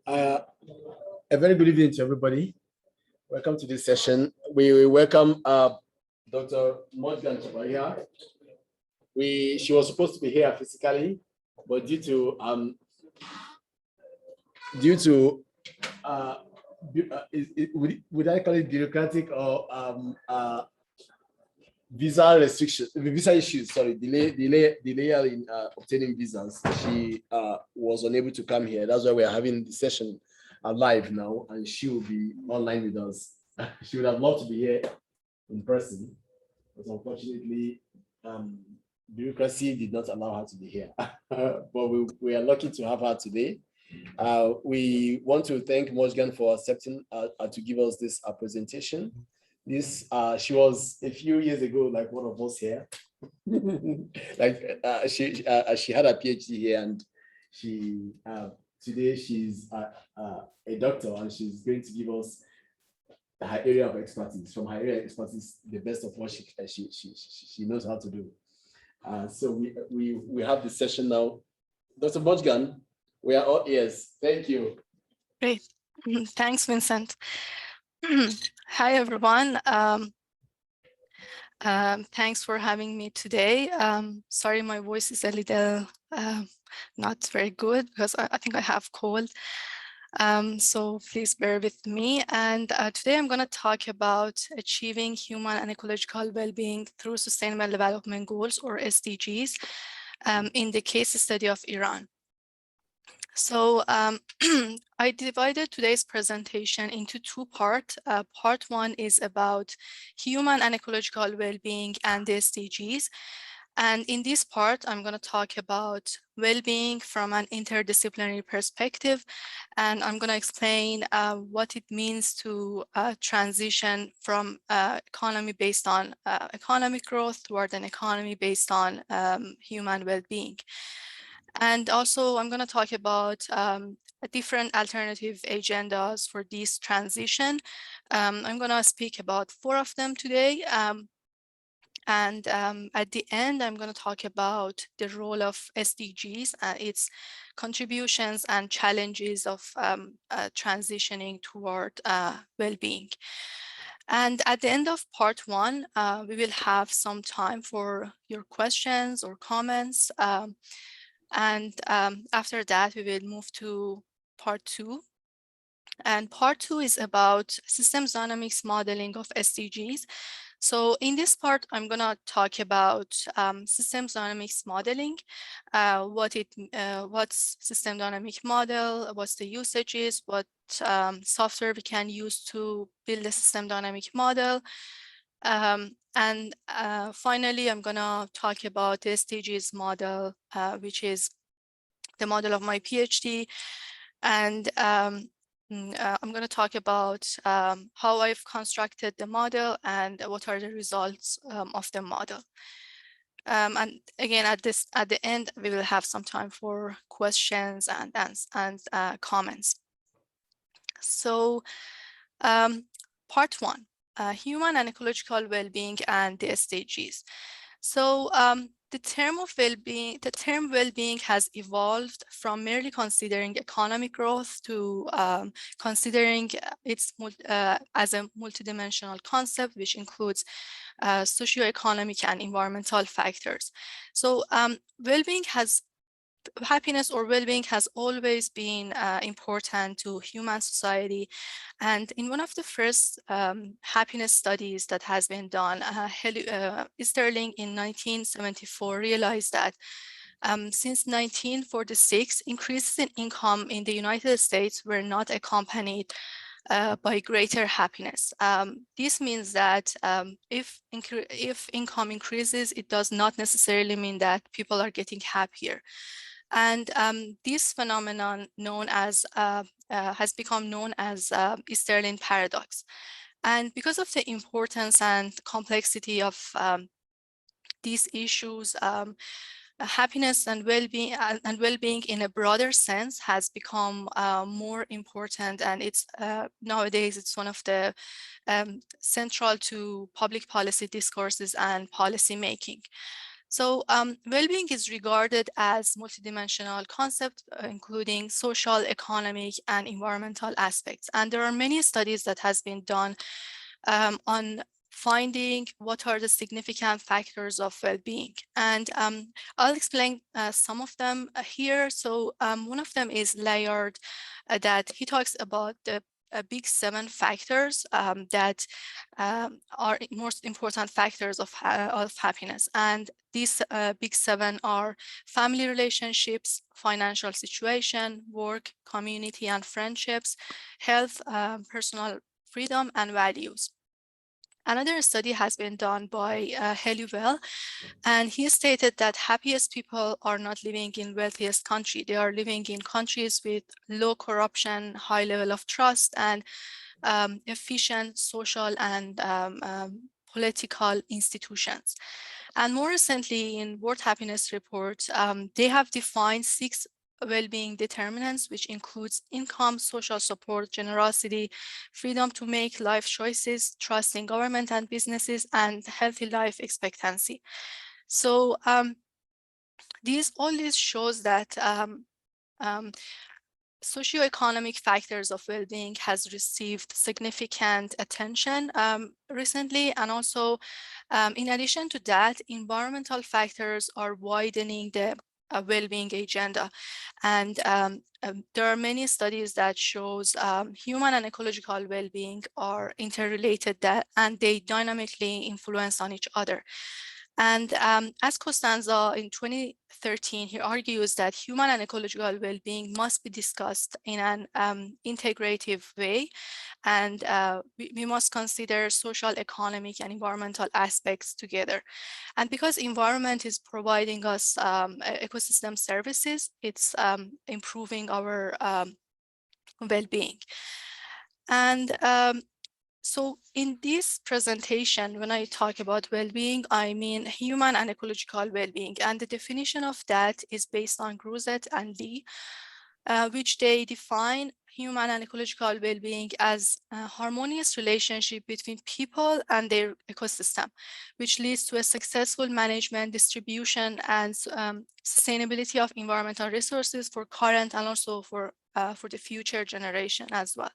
A very good evening to everybody. Welcome to this session. We welcome Dr. Mojgan Chapariha. She was supposed to be here physically, but due to would I call it bureaucratic or visa restrictions, visa issues, sorry, delay in obtaining visas. She was unable to come here. That's why we are having the session live now, and she will be online with us. She would have loved to be here in person, but unfortunately, bureaucracy did not allow her to be here. But we are lucky to have her today. We want to thank Mojgan for accepting to give us this presentation. She was a few years ago like one of us here. She had a PhD here, and today she's a doctor, and she's going to give us her area of expertise. From her area of expertise, the best of what she knows how to do. So we have this session now. Dr. Mojgan, we are all ears. Thank you. Great. Thanks, Vincent. Hi, everyone. Thanks for having me today. Sorry, my voice is a little not very good because I think I have cold. So please bear with me. And today I'm going to talk about achieving human and ecological well-being through Sustainable Development Goals, or SDGs, in the case study of Iran. So I divided today's presentation into two parts. Part one is about human and ecological well-being and the SDGs. And in this part, I'm going to talk about well-being from an interdisciplinary perspective. And I'm going to explain what it means to transition from economy based on economic growth toward an economy based on human well-being. And also, I'm going to talk about different alternative agendas for this transition. I'm going to speak about 4 of them today. And at the end, I'm going to talk about the role of SDGs, its contributions and challenges of transitioning toward well-being. And at the end of part 1, we will have some time for your questions or comments. And after that, we will move to part 2. And part 2 is about systems dynamics modeling of SDGs. So in this part, I'm going to talk about systems dynamics modeling, what's system dynamic model, what's the usages, what software we can use to build a system dynamic model. And finally, I'm going to talk about the SDGs model, which is the model of my PhD. And I'm going to talk about how I've constructed the model and what are the results of the model. And again, at the end, we will have some time for questions and comments. So part 1. Human and ecological well-being and the SDGs. So the term well-being has evolved from merely considering economic growth to considering it as a multidimensional concept, which includes socioeconomic and environmental factors. So happiness or well-being has always been important to human society. And in one of the first happiness studies that has been done, Sterling in 1974 realized that since 1946, increases in income in the United States were not accompanied by greater happiness. This means that if income increases, it does not necessarily mean that people are getting happier. And this phenomenon known as has become known as Sterling paradox. And because of the importance and complexity of these issues, happiness and well-being in a broader sense has become more important, and it's nowadays it's one of the central to public policy discourses and policy making. So well-being is regarded as multidimensional concept, including social, economic, and environmental aspects. And there are many studies that has been done on finding what are the significant factors of well-being. And I'll explain some of them here. So one of them is Layard, that he talks about the big 7 factors that are most important factors of happiness. And these big 7 are family relationships, financial situation, work, community and friendships, health, personal freedom, and values. Another study has been done by Helliwell, and he stated that happiest people are not living in wealthiest country. They are living in countries with low corruption, high level of trust, and efficient social and political institutions. And more recently, in World Happiness Report, they have defined 6 well-being determinants, which includes income, social support, generosity, freedom to make life choices, trust in government and businesses, and healthy life expectancy. So all this shows that socioeconomic factors of well-being has received significant attention recently, and also in addition to that, environmental factors are widening the well-being agenda. And there are many studies that shows human and ecological well-being are interrelated, and they dynamically influence on each other. And as Costanza in 2013, he argues that human and ecological well-being must be discussed in an integrative way, and we must consider social, economic, and environmental aspects together. And because environment is providing us ecosystem services, it's improving our well-being. And so in this presentation, when I talk about well-being, I mean human and ecological well-being. And the definition of that is based on Gruzet and Lee, which they define human and ecological well-being as a harmonious relationship between people and their ecosystem, which leads to a successful management, distribution, and sustainability of environmental resources for current and also for the future generation as well.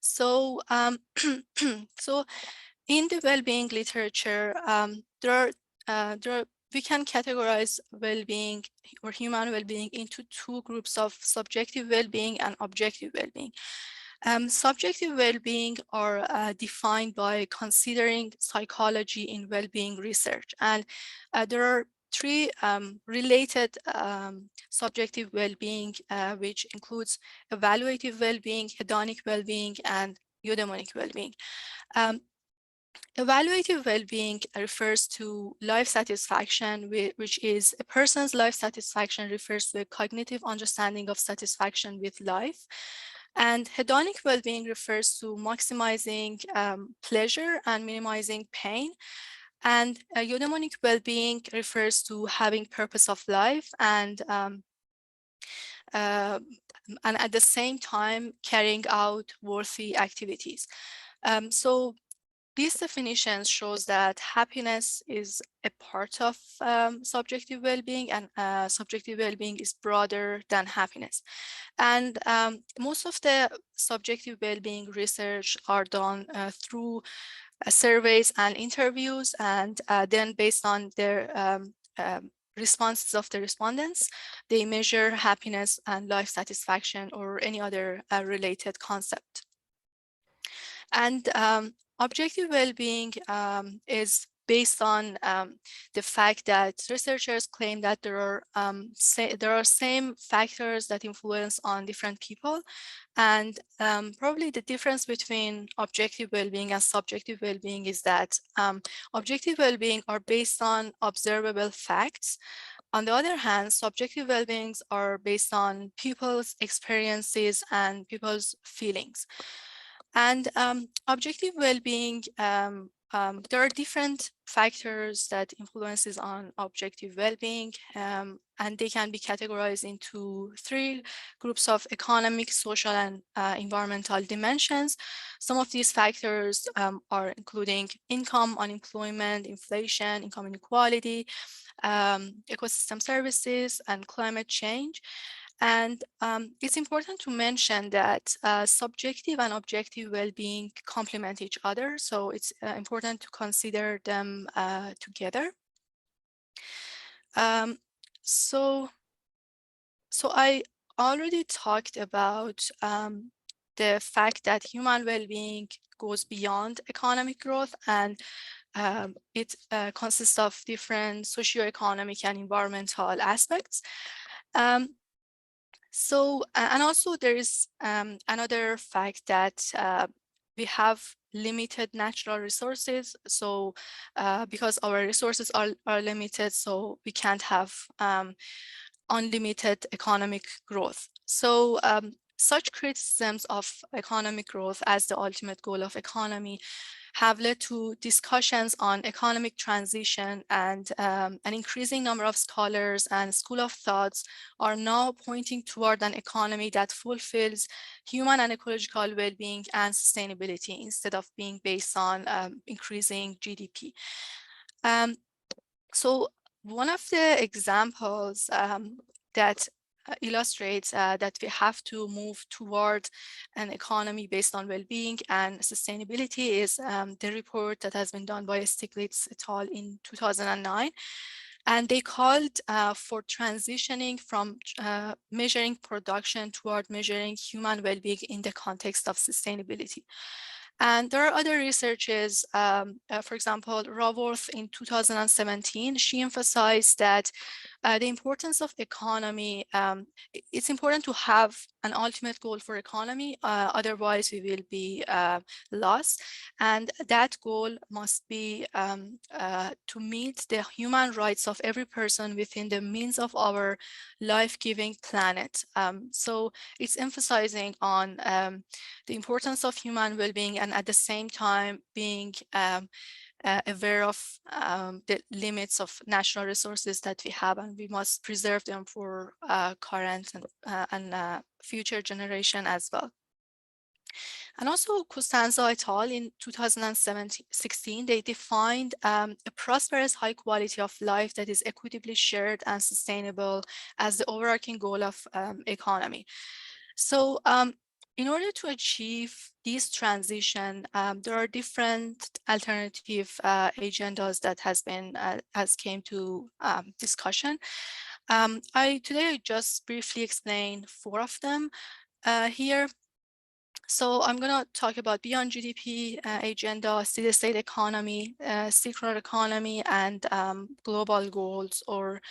So, so in the well-being literature, we can categorize well-being or human well-being into 2 groups of subjective well-being and objective well-being. Subjective well-being are defined by considering psychology in well-being research, and there are 3 related subjective well-being, which includes evaluative well-being, hedonic well-being, and eudaimonic well-being. Evaluative well-being refers to life satisfaction, which is a person's life satisfaction refers to a cognitive understanding of satisfaction with life. And hedonic well-being refers to maximizing pleasure and minimizing pain. And eudaimonic well-being refers to having purpose of life and at the same time carrying out worthy activities. So these definitions shows that happiness is a part of subjective well-being, and subjective well-being is broader than happiness. And most of the subjective well-being research are done through surveys and interviews, and then based on their responses of the respondents, they measure happiness and life satisfaction or any other related concept. And objective well-being is based on the fact that researchers claim that there are same factors that influence on different people, and probably the difference between objective well-being and subjective well-being is that objective well-being are based on observable facts. On the other hand, subjective well-beings are based on people's experiences and people's feelings. And objective well-being there are different factors that influences on objective well-being, and they can be categorized into 3 groups of economic, social, and environmental dimensions. Some of these factors are including income, unemployment, inflation, income inequality, ecosystem services, and climate change. And it's important to mention that subjective and objective well-being complement each other. So it's important to consider them together. So I already talked about the fact that human well-being goes beyond economic growth, and it consists of different socioeconomic and environmental aspects. And also there is another fact that we have limited natural resources. So because our resources are limited, so we can't have unlimited economic growth. So such criticisms of economic growth as the ultimate goal of economy have led to discussions on economic transition, and an increasing number of scholars and school of thoughts are now pointing toward an economy that fulfills human and ecological well-being and sustainability instead of being based on increasing GDP. So one of the examples that illustrates that we have to move toward an economy based on well-being and sustainability is the report that has been done by Stiglitz et al. In 2009. And they called for transitioning from measuring production toward measuring human well-being in the context of sustainability. And there are other researches, for example, Raworth in 2017, she emphasized that the importance of economy, it's important to have an ultimate goal for economy, otherwise we will be lost. And that goal must be to meet the human rights of every person within the means of our life-giving planet. So it's emphasizing on the importance of human well-being, and at the same time being aware of the limits of natural resources that we have, and we must preserve them for current and future generation as well. And also Costanzo et al. In 2016, they defined a prosperous high quality of life that is equitably shared and sustainable as the overarching goal of economy. So in order to achieve this transition, there are different alternative agendas that has came to discussion. Today I just briefly explain 4 of them here. So I'm going to talk about beyond GDP agenda, city-state economy, circular economy, and global goals, or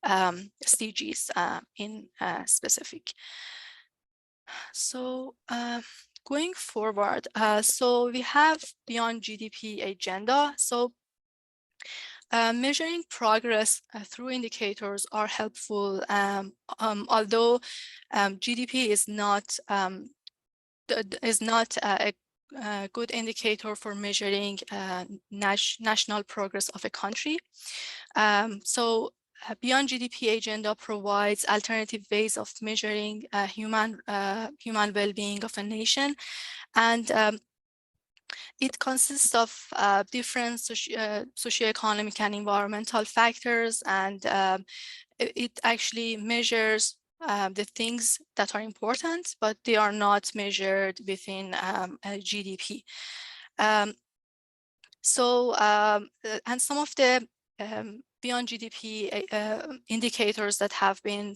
SDGs in specific. So going forward, so we have beyond GDP agenda. So measuring progress through indicators are helpful, although GDP is not a good indicator for measuring national progress of a country. So beyond GDP agenda provides alternative ways of measuring human well-being of a nation, and it consists of different socioeconomic and environmental factors, and it actually measures the things that are important, but they are not measured within GDP. And some of the beyond GDP indicators that have been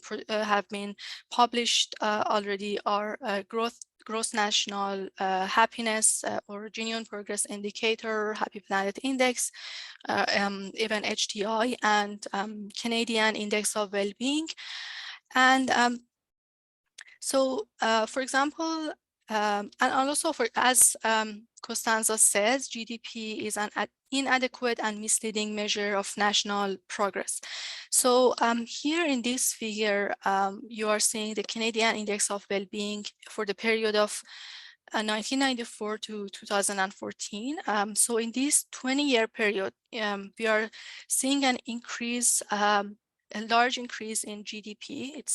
published already are gross national happiness, or genuine progress indicator, Happy Planet Index, even HDI, and Canadian Index of Wellbeing. And so, for example, and also as Costanza says, GDP is an inadequate and misleading measure of national progress. So here in this figure, you are seeing the Canadian Index of Wellbeing for the period of 1994 to 2014. So in this 20-year period, we are seeing an increase, a large increase in GDP. It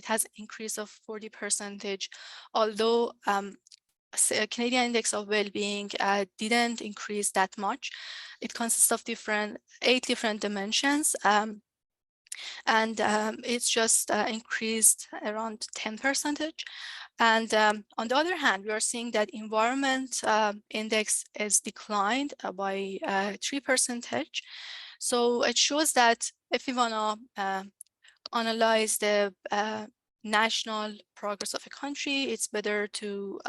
has increase of 40%, although Canadian Index of Wellbeing didn't increase that much. It consists of 8 different dimensions, and it's just increased around 10%. And on the other hand, we are seeing that environment index is declined by 3%. So it shows that if we want to analyze the national progress of a country, it's better to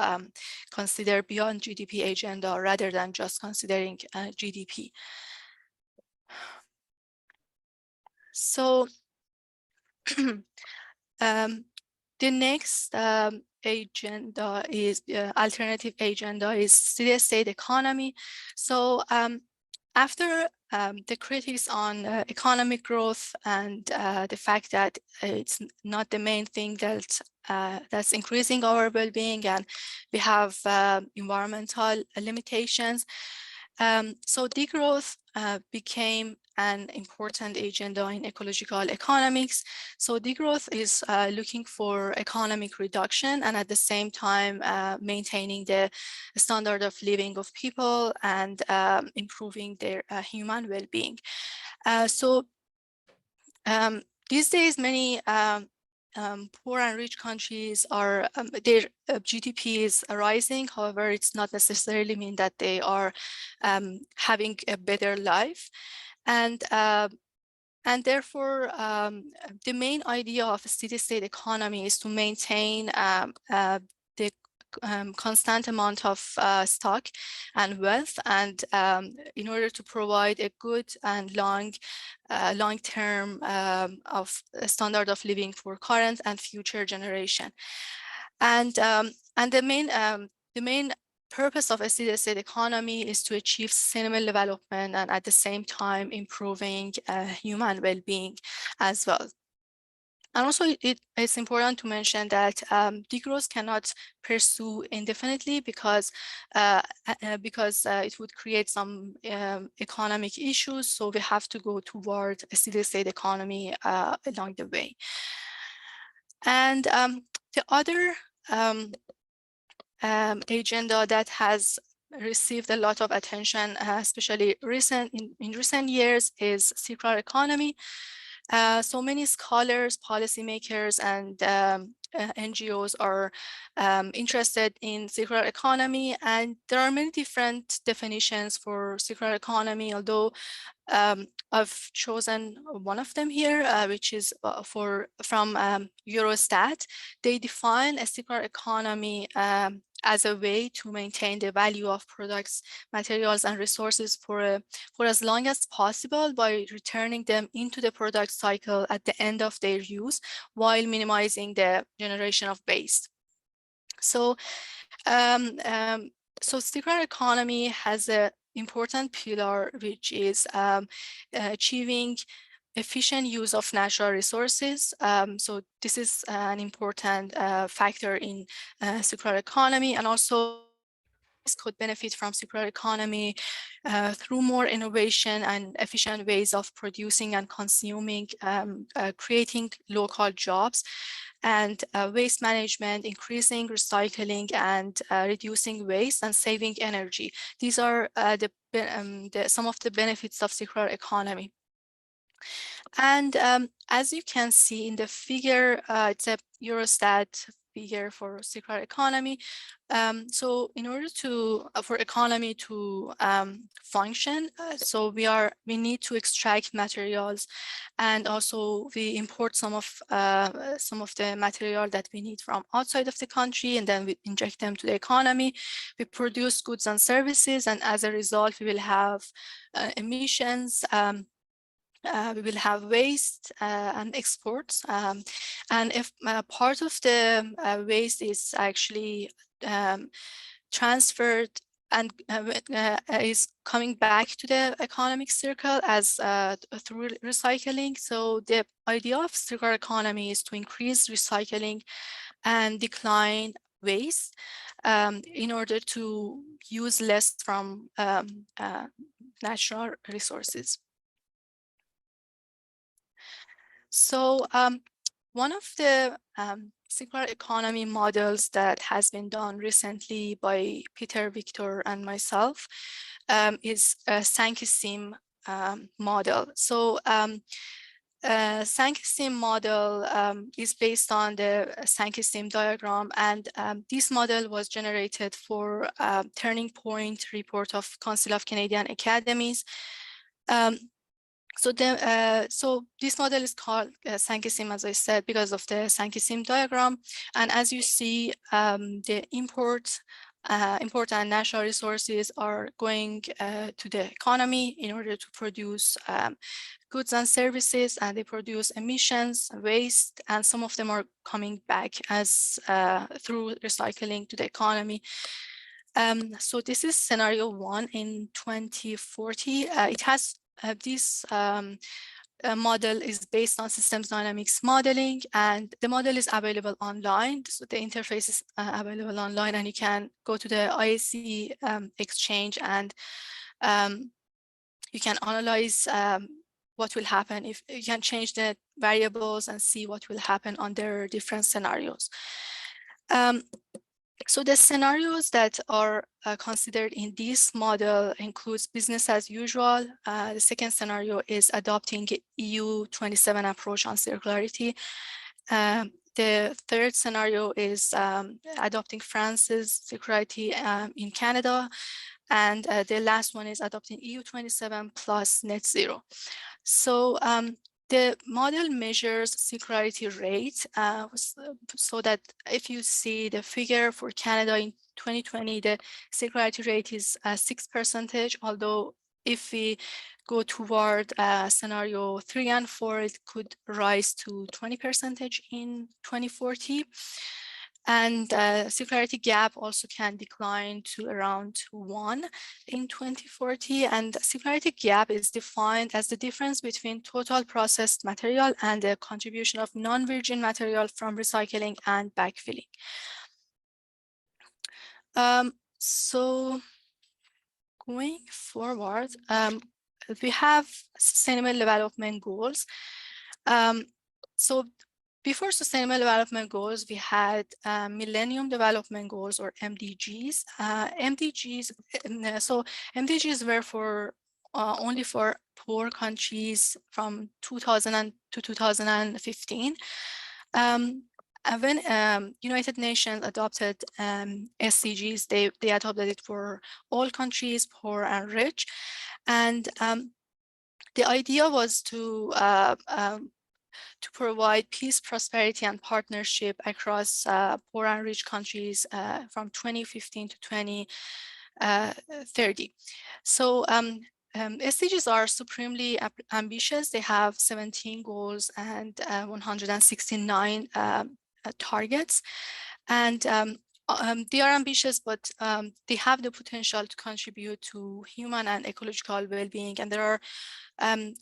consider beyond GDP agenda rather than just considering GDP. So the next agenda is alternative agenda is city-state economy. So after the critics on economic growth and the fact that it's not the main thing that's increasing our well-being, and we have environmental limitations, so degrowth became an important agenda in ecological economics. So degrowth is looking for economic reduction and at the same time maintaining the standard of living of people and improving their human well-being. So these days, many poor and rich countries are, their GDP is rising. However, it's not necessarily mean that they are having a better life. And therefore, the main idea of a city-state economy is to maintain the constant amount of stock and wealth, and in order to provide a good and long-term of standard of living for current and future generation. And the main purpose of a city-state economy is to achieve sustainable development and at the same time improving human well-being as well. And also, it's important to mention that degrowth cannot pursue indefinitely because it would create some economic issues. So we have to go toward a city-state economy along the way. And the other agenda that has received a lot of attention, especially in recent years, is circular economy. So many scholars, policymakers, and NGOs are interested in circular economy, and there are many different definitions for circular economy, although I've chosen one of them here, which is from Eurostat. They define a circular economy as a way to maintain the value of products, materials, and resources for as long as possible by returning them into the product cycle at the end of their use while minimizing the generation of waste. So, circular economy has an important pillar, which is achieving efficient use of natural resources. So this is an important factor in circular economy, and also could benefit from circular economy through more innovation and efficient ways of producing and consuming, creating local jobs, and waste management, increasing recycling, and reducing waste and saving energy. These are some of the benefits of circular economy. And as you can see in the figure, it's a Eurostat figure for circular economy. So in order for economy to function, so we need to extract materials, and also we import some of the material that we need from outside of the country, and then we inject them to the economy. We produce goods and services, and as a result, we will have emissions. We will have waste and exports. And if part of the waste is actually transferred and is coming back to the economic circle as through recycling. So the idea of circular economy is to increase recycling and decline waste in order to use less from natural resources. So one of the circular economy models that has been done recently by Peter, Victor, and myself is a Sankey-Sim model. So Sankey-Sim model is based on the Sankey-Sim diagram, and this model was generated for Turning Point report of Council of Canadian Academies. So this model is called Sankey-Sim, as I said, because of the Sankey-Sim diagram. And as you see, the import and natural resources are going to the economy in order to produce goods and services, and they produce emissions, waste, and some of them are coming back as through recycling to the economy. So this is scenario 1 in 2040. It has this model is based on systems dynamics modeling, and the model is available online. So the interface is available online, and you can go to the ISEG exchange, and you can analyze what will happen if you can change the variables and see what will happen under different scenarios. So the scenarios that are considered in this model includes business as usual. The second scenario is adopting EU 27 approach on circularity. The third scenario is adopting France's circularity in Canada. And the last one is adopting EU 27 plus net zero. So the model measures circularity rate so that if you see the figure for Canada in 2020, the circularity rate is 6%, although if we go toward scenario 3 and 4, it could rise to 20% in 2040. And circularity gap also can decline to around 1 in 2040. And circularity gap is defined as the difference between total processed material and the contribution of non-virgin material from recycling and backfilling. So going forward, we have sustainable development goals. So before Sustainable Development Goals, we had Millennium Development Goals, or MDGs. So MDGs were for only for poor countries from 2000 to 2015. When United Nations adopted SDGs, they adopted it for all countries, poor and rich. And the idea was to provide peace, prosperity, and partnership across poor and rich countries from 2015 to 2030. So SDGs are supremely ambitious. They have 17 goals and 169 targets. And they are ambitious, but they have the potential to contribute to human and ecological well-being. And there are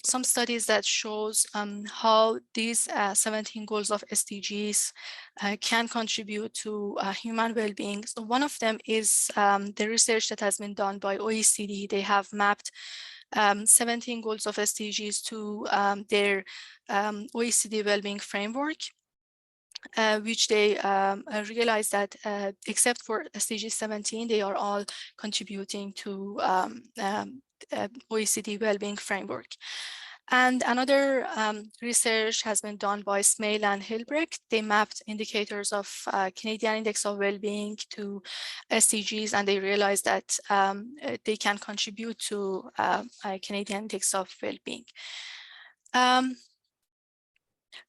some studies that shows how these 17 goals of SDGs can contribute to human well-being. So one of them is the research that has been done by OECD. They have mapped 17 goals of SDGs to their OECD well-being framework. Which they realized that except for SDG 17, they are all contributing to OECD well-being framework. And another research has been done by Smale and Hilbrecht. They mapped indicators of Canadian Index of Well-being to SDGs, and they realized that they can contribute to a Canadian Index of Well-being.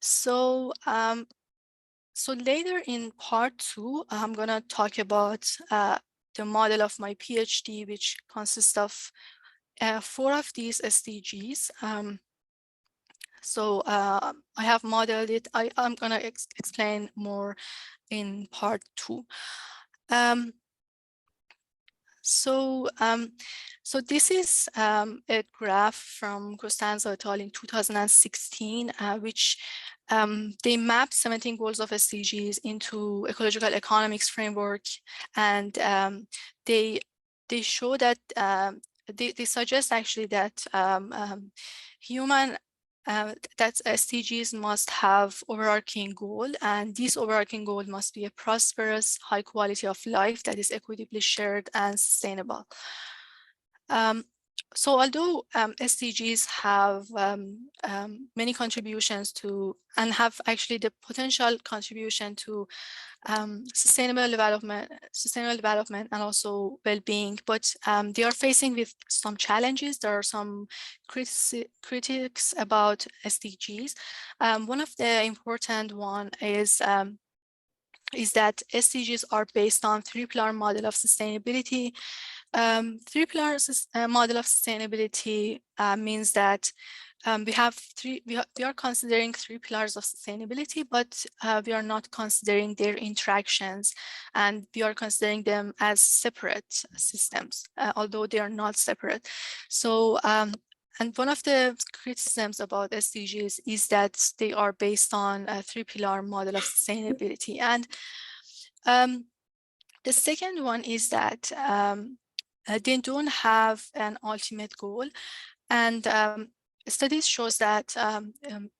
So later in part 2, I'm going to talk about the model of my PhD, which consists of 4 of these SDGs. So I have modeled it. I'm going to explain more in part 2. So, so this is a graph from Costanza et al. In 2016, which they mapped 17 goals of SDGs into ecological economics framework, and they show that they suggest actually that that SDGs must have overarching goal, and this overarching goal must be a prosperous, high quality of life that is equitably shared and sustainable. So although SDGs have many contributions to, and have actually the potential contribution to sustainable development and also well-being, but they are facing with some challenges. There are some critics about SDGs. One of the important one is that SDGs are based on three-pillar model of sustainability. Three-pillar model of sustainability means that we are considering three pillars of sustainability, but we are not considering their interactions, and we are considering them as separate systems, although they are not separate. So, and one of the criticisms about SDGs is that they are based on a three-pillar model of sustainability. And the second one is that they don't have an ultimate goal, and studies shows that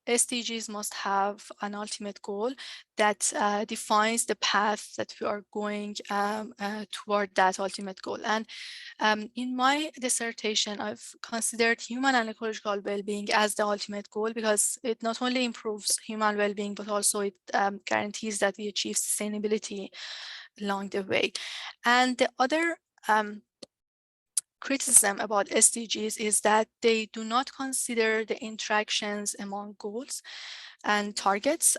SDGs must have an ultimate goal that defines the path that we are going toward that ultimate goal. And in my dissertation, I've considered human and ecological well-being as the ultimate goal, because it not only improves human well-being, but also it guarantees that we achieve sustainability along the way. And the other criticism about SDGs is that they do not consider the interactions among goals and targets.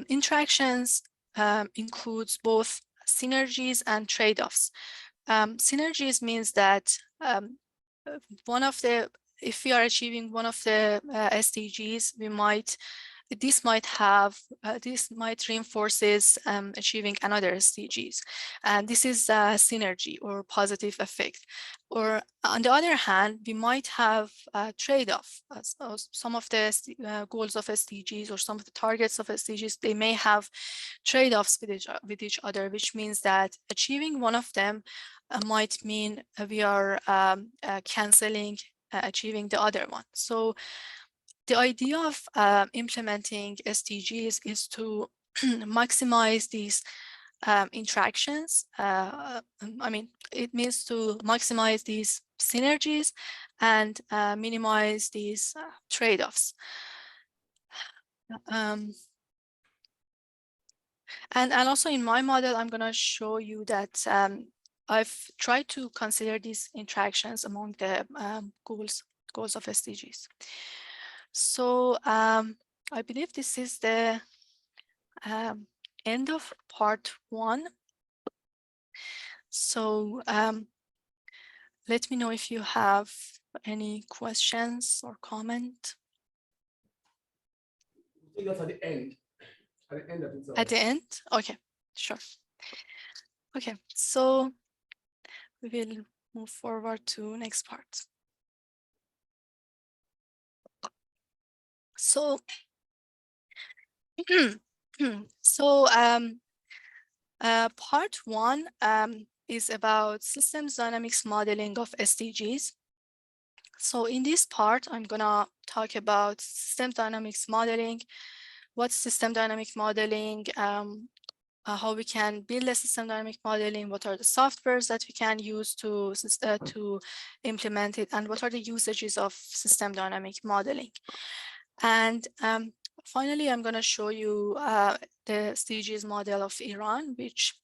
Interactions includes both synergies and trade-offs. Synergies means that if we are achieving one of the SDGs, this might reinforces achieving another SDGs, and this is a synergy or positive effect. Or on the other hand, we might have a trade-off. Some of the goals of SDGs or some of the targets of SDGs, they may have trade-offs with each other, which means that achieving one of them might mean we are canceling achieving the other one. So the idea of implementing SDGs is to maximize these interactions. It means to maximize these synergies and minimize these trade-offs. And also in my model, I'm going to show you that I've tried to consider these interactions among the goals of SDGs. So I believe this is the end of part 1. So let me know if you have any questions or comment. I think that's at the end. At the end of it. At the end? Okay, sure. Okay, so we will move forward to next part. So, part 1 is about systems dynamics modeling of SDGs. So in this part, I'm gonna talk about system dynamics modeling, what's system dynamic modeling, how we can build a system dynamic modeling, what are the softwares that we can use to implement it, and what are the usages of system dynamic modeling. And finally, I'm going to show you the SDGs model of Iran, which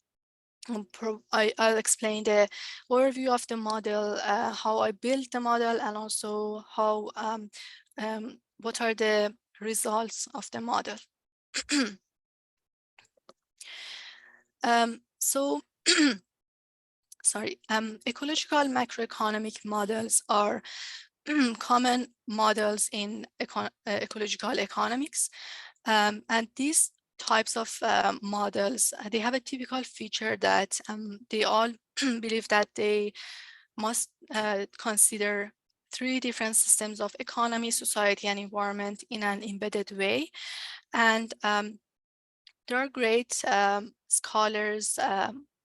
I'll explain the overview of the model, how I built the model, and also how what are the results of the model. Ecological macroeconomic models are common models in ecological economics, and these types of models, they have a typical feature that they all believe that they must consider 3 different systems of economy, society, and environment in an embedded way. And there are great scholars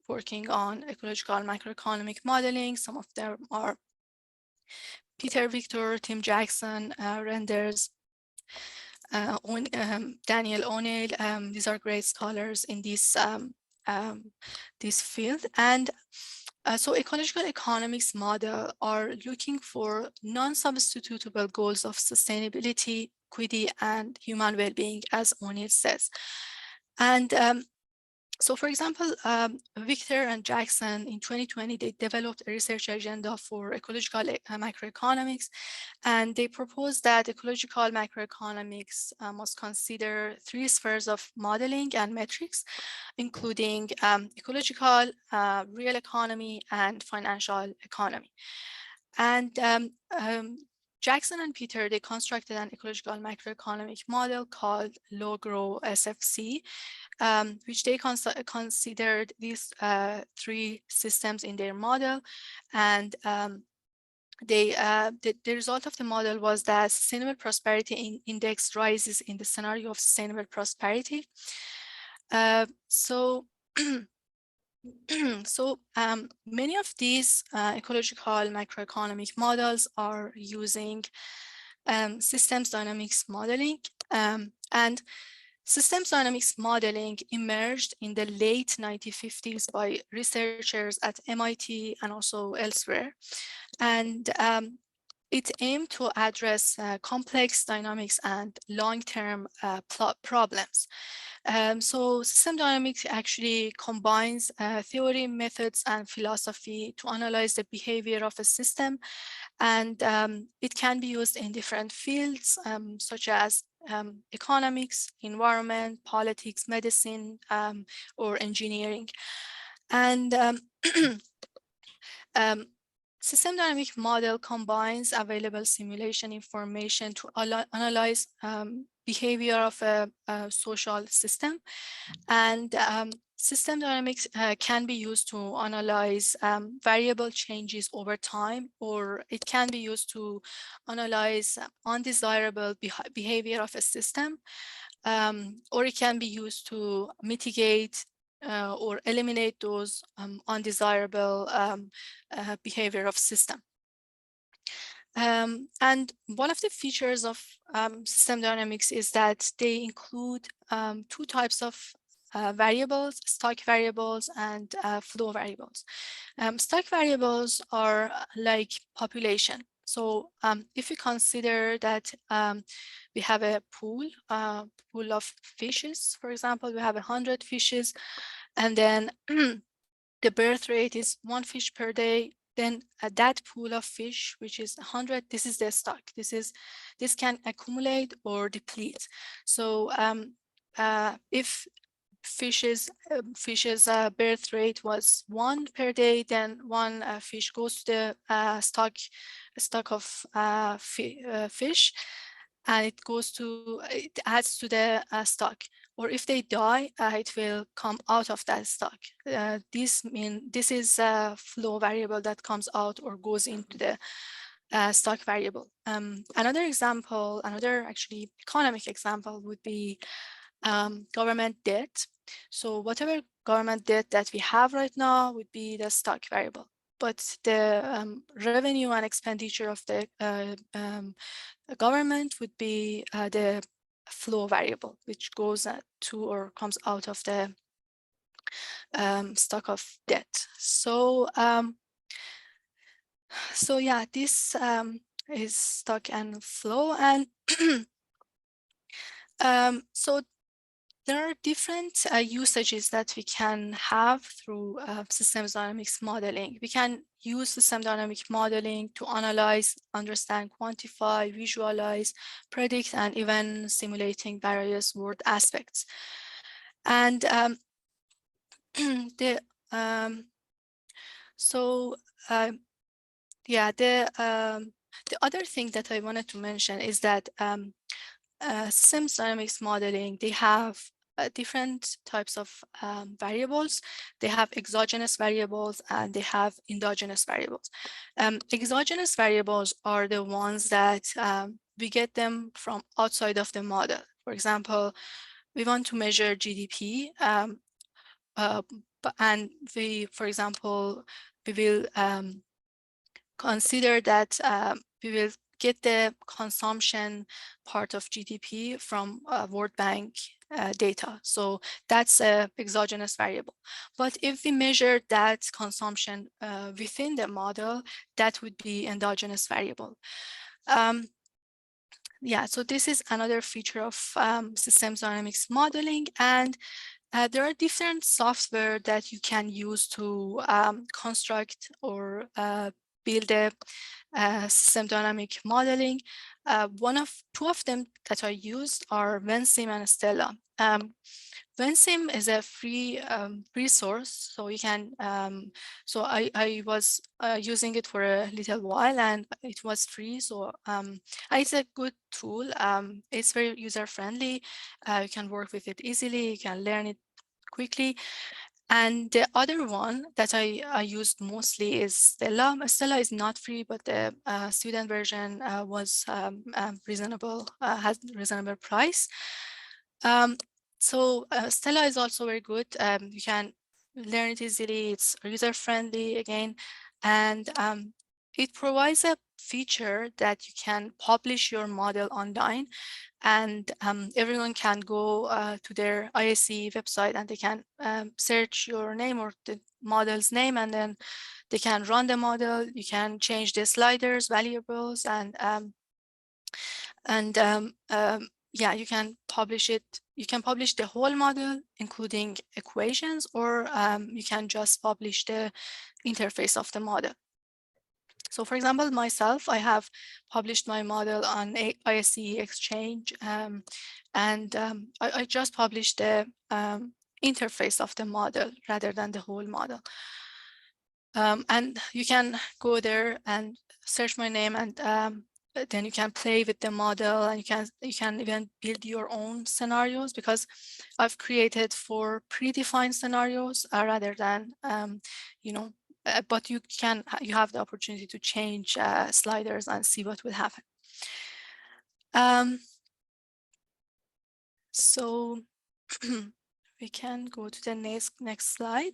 working on ecological macroeconomic modeling. Some of them are Peter Victor, Tim Jackson, Renders, Daniel O'Neill. These are great scholars in this field. And so ecological economics model are looking for non-substitutable goals of sustainability, equity, and human well-being, as O'Neill says. And so, for example, Victor and Jackson in 2020, they developed a research agenda for ecological macroeconomics, and they proposed that ecological macroeconomics must consider 3 spheres of modeling and metrics, including ecological, real economy, and financial economy. And Jackson and Peter, they constructed an ecological macroeconomic model called low-grow SFC, which they considered these 3 systems in their model. And the result of the model was that sustainable prosperity index rises in the scenario of sustainable prosperity. So many of these ecological macroeconomic models are using systems dynamics modeling, and systems dynamics modeling emerged in the late 1950s by researchers at MIT and also elsewhere. And it aimed to address complex dynamics and long-term problems. So system dynamics actually combines theory, methods, and philosophy to analyze the behavior of a system. And it can be used in different fields, such as economics, environment, politics, medicine, or engineering. And system dynamic model combines available simulation information to analyze behavior of a social system. And system dynamics can be used to analyze variable changes over time, or it can be used to analyze undesirable behavior of a system, or it can be used to mitigate or eliminate those undesirable behavior of system. And one of the features of system dynamics is that they include 2 types of variables, stock variables and flow variables. Stock variables are like population. So if we consider that we have a pool of fishes, for example, we have 100 fishes, and then the birth rate is 1 fish per day, then that pool of fish, which is 100, this is the stock. This can accumulate or deplete. So if fish's birth rate was 1 per day, then 1 fish goes to the stock of fish, and it adds to the stock. Or if they die, it will come out of that stock. This is a flow variable that comes out or goes into the stock variable. Another example, actually economic example, would be government debt. So whatever government debt that we have right now would be the stock variable, but the revenue and expenditure of the government would be the flow variable, which goes to or comes out of the stock of debt. So yeah, this is stock and flow. And so there are different usages that we can have through systems dynamics modeling. We can use system dynamic modeling to analyze, understand, quantify, visualize, predict, and even simulating various world aspects. And the other thing that I wanted to mention is that systems dynamics modeling, they have different types of variables. They have exogenous variables and they have endogenous variables. Exogenous variables are the ones that we get them from outside of the model. For example, we want to measure GDP, and for example, we will consider that we will get the consumption part of GDP from World Bank data. So that's an exogenous variable. But if we measure that consumption within the model, that would be endogenous variable. Yeah, so this is another feature of systems dynamics modeling. And there are different software that you can use to construct or build a system dynamic modeling. Two of them that I used are Vensim and Stella. Vensim is a free resource, so you can. So I was using it for a little while, and it was free. So it's a good tool. It's very user friendly. You can work with it easily. You can learn it quickly. And the other one that I used mostly is Stella. Stella is not free, but the student version was reasonable, has reasonable price. So Stella is also very good. You can learn it easily. It's user-friendly again, and it provides a feature that you can publish your model online, and everyone can go to their ISE website and they can search your name or the model's name, and then they can run the model. You can change the sliders, variables, and yeah, you can publish it. You can publish the whole model, including equations, or you can just publish the interface of the model. So for example, myself, I have published my model on ISE Exchange, and I just published the interface of the model rather than the whole model. And you can go there and search my name, and then you can play with the model, and you can even build your own scenarios, because I've created 4 predefined scenarios rather than but you have the opportunity to change sliders and see what will happen. So we can go to the next slide.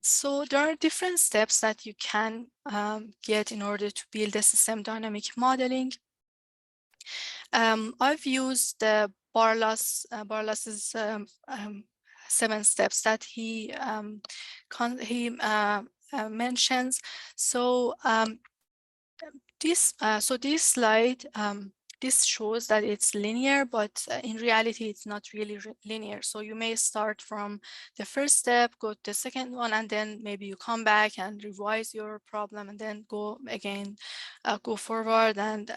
So there are different steps that you can get in order to build a system dynamic modeling. I've used the Barlas's 7 steps that he mentions. So this slide, this shows that it's linear, but in reality, it's not really linear. So you may start from the first step, go to the second one, and then maybe you come back and revise your problem, and then go again, go forward, and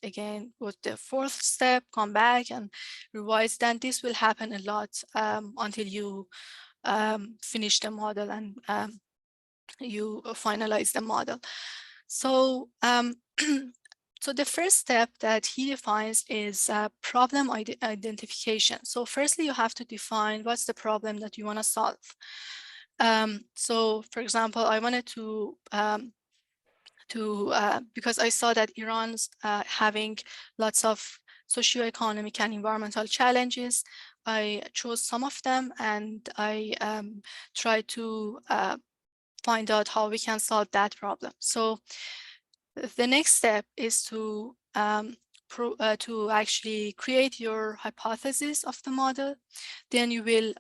again, go to the 4th step, come back and revise. Then this will happen a lot until you finish the model and you finalize the model. So so the first step that he defines is problem identification. So firstly, you have to define what's the problem that you want to solve. So for example, I wanted to because I saw that Iran's having lots of socioeconomic and environmental challenges, I chose some of them, and I tried to find out how we can solve that problem. So the next step is to actually create your hypothesis of the model. Then you will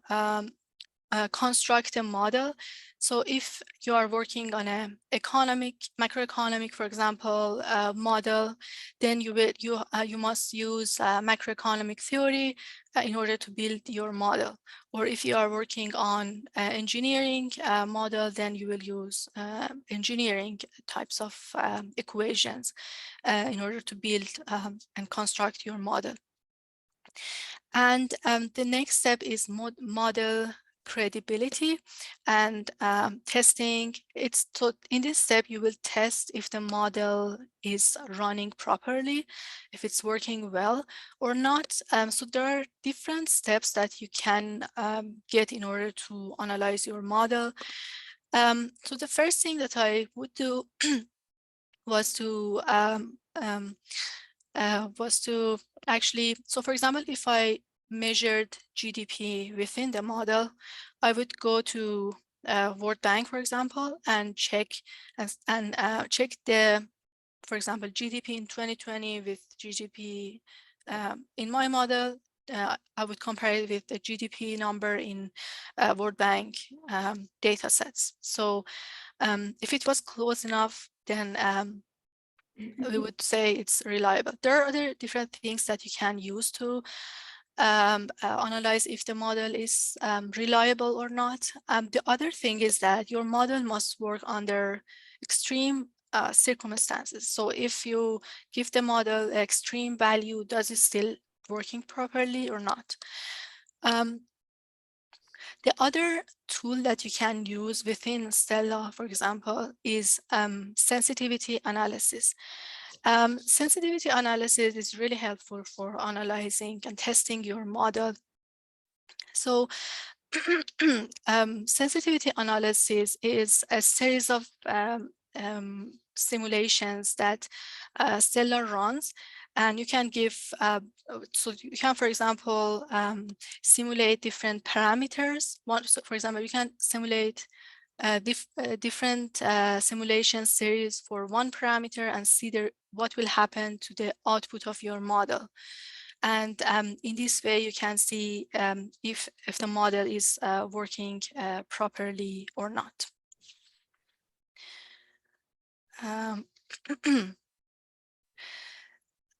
construct a model. So if you are working on an macroeconomic, for example, model, then you must use macroeconomic theory in order to build your model. Or if you are working on engineering model, then you will use engineering types of equations in order to build and construct your model. And the next step is model credibility and testing. So in this step, you will test if the model is running properly, if it's working well or not. So there are different steps that you can get in order to analyze your model. So the first thing that I would do was to actually, so for example, if I measured GDP within the model, I would go to World Bank, for example, and check check the, for example, GDP in 2020 with GDP in my model. I would compare it with the GDP number in World Bank data sets. So if it was close enough, then we would say it's reliable. There are other different things that you can use to analyze if the model is reliable or not. The other thing is that your model must work under extreme circumstances. So if you give the model an extreme value, does it still working properly or not? The other tool that you can use within Stella, for example, is sensitivity analysis. Sensitivity analysis is really helpful for analyzing and testing your model. So sensitivity analysis is a series of simulations that Stella runs, and you can give, so you can, for example, simulate different parameters. So for example, you can simulate different simulation series for one parameter and see what will happen to the output of your model. And in this way, you can see if the model is working properly or not.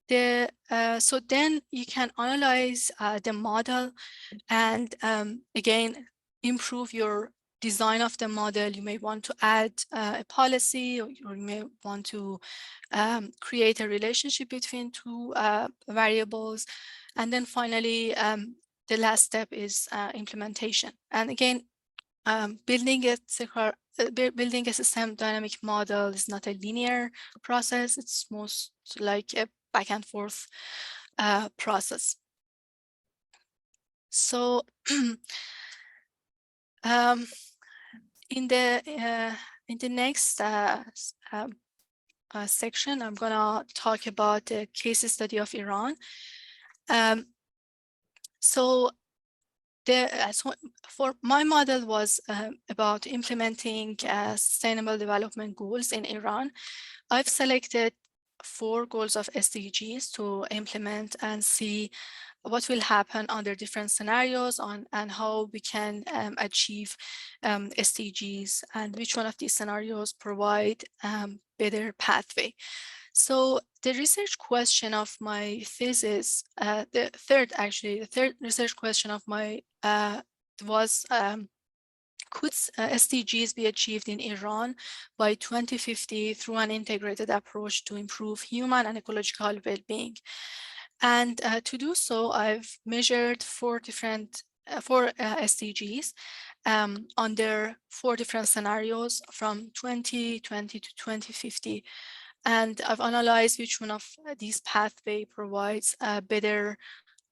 So then you can analyze the model and again, improve your design of the model. You may want to add a policy, or you may want to create a relationship between two variables. And then finally, the last step is implementation. And again, building a system dynamic model is not a linear process. It's most like a back and forth process. So in the next section, I'm gonna talk about the case study of Iran. So for my model was about implementing sustainable development goals in Iran. I've selected 4 goals of SDGs to implement and see what will happen under different scenarios and how we can achieve SDGs and which one of these scenarios provide better pathway. So the research question of my thesis, the third research question of my was, could SDGs be achieved in Iran by 2050 through an integrated approach to improve human and ecological well-being? And to do so, I've measured 4 SDGs under 4 different scenarios from 2020 to 2050. And I've analyzed which one of these pathway provides a better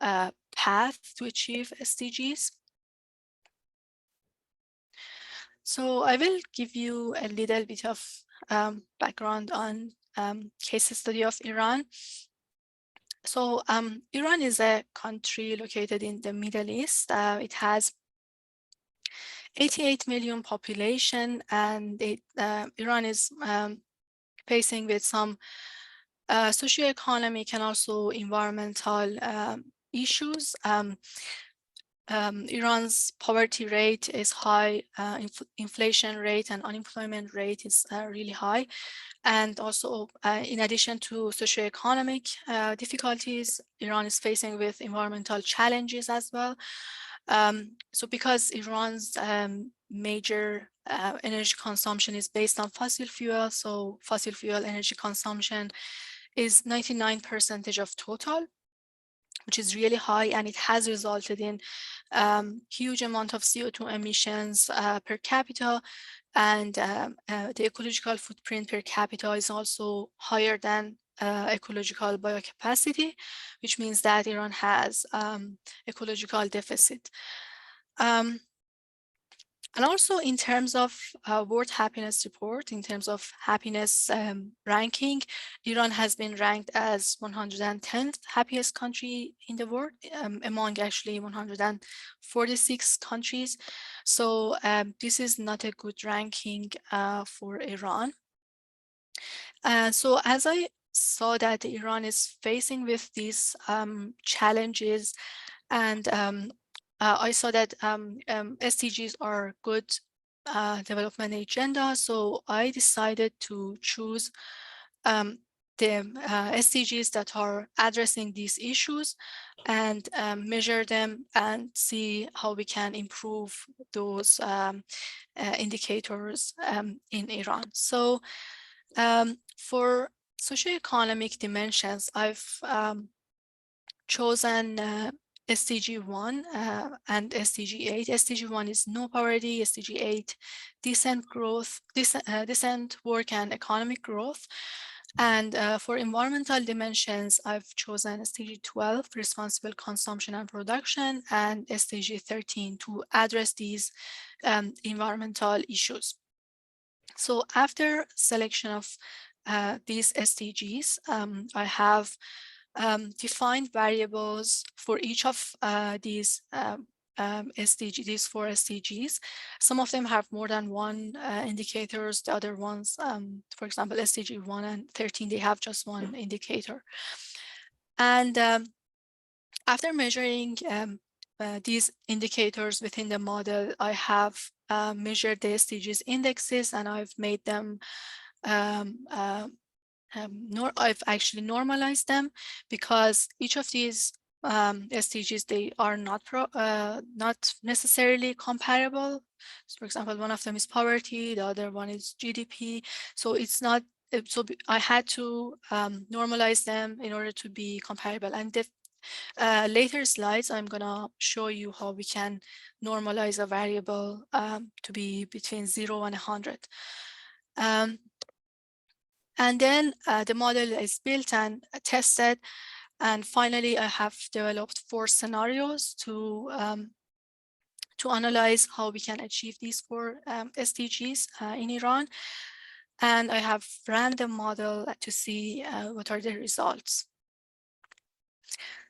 path to achieve SDGs. So I will give you a little bit of background on case study of Iran. So Iran is a country located in the Middle East. It has 88 million population, and Iran is facing with some socioeconomic and also environmental issues. Iran's poverty rate is high, inflation rate and unemployment rate is really high. And also, in addition to socioeconomic difficulties, Iran is facing with environmental challenges as well. So because Iran's major energy consumption is based on fossil fuel, so fossil fuel energy consumption is 99% of total. which is really high, and it has resulted in huge amount of CO2 emissions per capita, and the ecological footprint per capita is also higher than ecological biocapacity, which means that Iran has ecological deficit. And also in terms of World Happiness Report, in terms of happiness ranking, Iran has been ranked as 110th happiest country in the world, among actually 146 countries. So this is not a good ranking for Iran. So as I saw that Iran is facing with these challenges, and I saw that SDGs are good development agenda, so I decided to choose the SDGs that are addressing these issues and measure them and see how we can improve those indicators in Iran. So for socioeconomic dimensions, I've chosen SDG 1 and SDG 8. SDG 1 is no poverty, SDG 8, decent growth, decent work and economic growth. And for environmental dimensions, I've chosen SDG 12, responsible consumption and production, and SDG 13 to address these environmental issues. So after selection of these SDGs, I have defined variables for each of these SDGs, these 4 SDGs. Some of them have more than one indicators. The other ones, for example, SDG 1 and 13, they have just one indicator. And after measuring these indicators within the model, I have measured the SDGs indexes, and I've made them I've actually normalized them, because each of these SDGs, they are not necessarily comparable. So for example, one of them is poverty, the other one is GDP. So it's not, so I had to normalize them in order to be comparable. And the later slides, I'm gonna show you how we can normalize a variable to be between 0 and 100. And then the model is built and tested. And finally, I have developed 4 scenarios to analyze how we can achieve these 4 SDGs in Iran. And I have ran the model to see what are the results.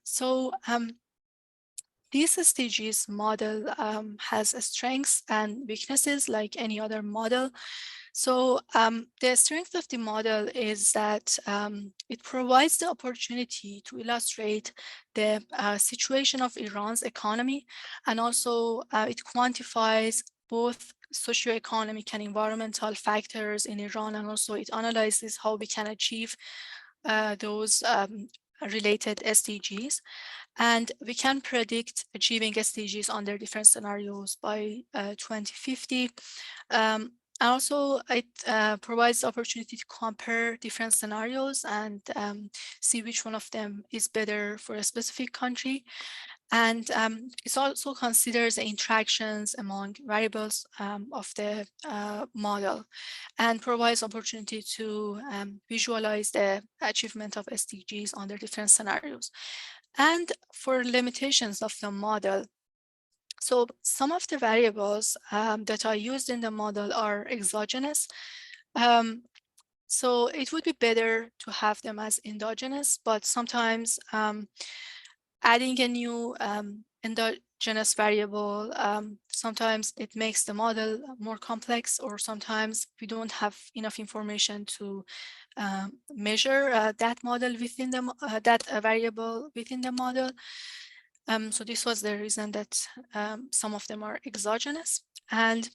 So this SDGs model has strengths and weaknesses like any other model. So the strength of the model is that it provides the opportunity to illustrate the situation of Iran's economy, and also it quantifies both socioeconomic and environmental factors in Iran, and also it analyzes how we can achieve those related SDGs. And we can predict achieving SDGs under different scenarios by 2050. Also, it provides the opportunity to compare different scenarios and see which one of them is better for a specific country. And it also considers the interactions among variables of the model, and provides opportunity to visualize the achievement of SDGs under different scenarios. And for limitations of the model, so some of the variables that are used in the model are exogenous. So it would be better to have them as endogenous, but sometimes adding a new endogenous variable, sometimes it makes the model more complex, or sometimes we don't have enough information to measure that model within the that variable within the model. So this was the reason that some of them are exogenous. And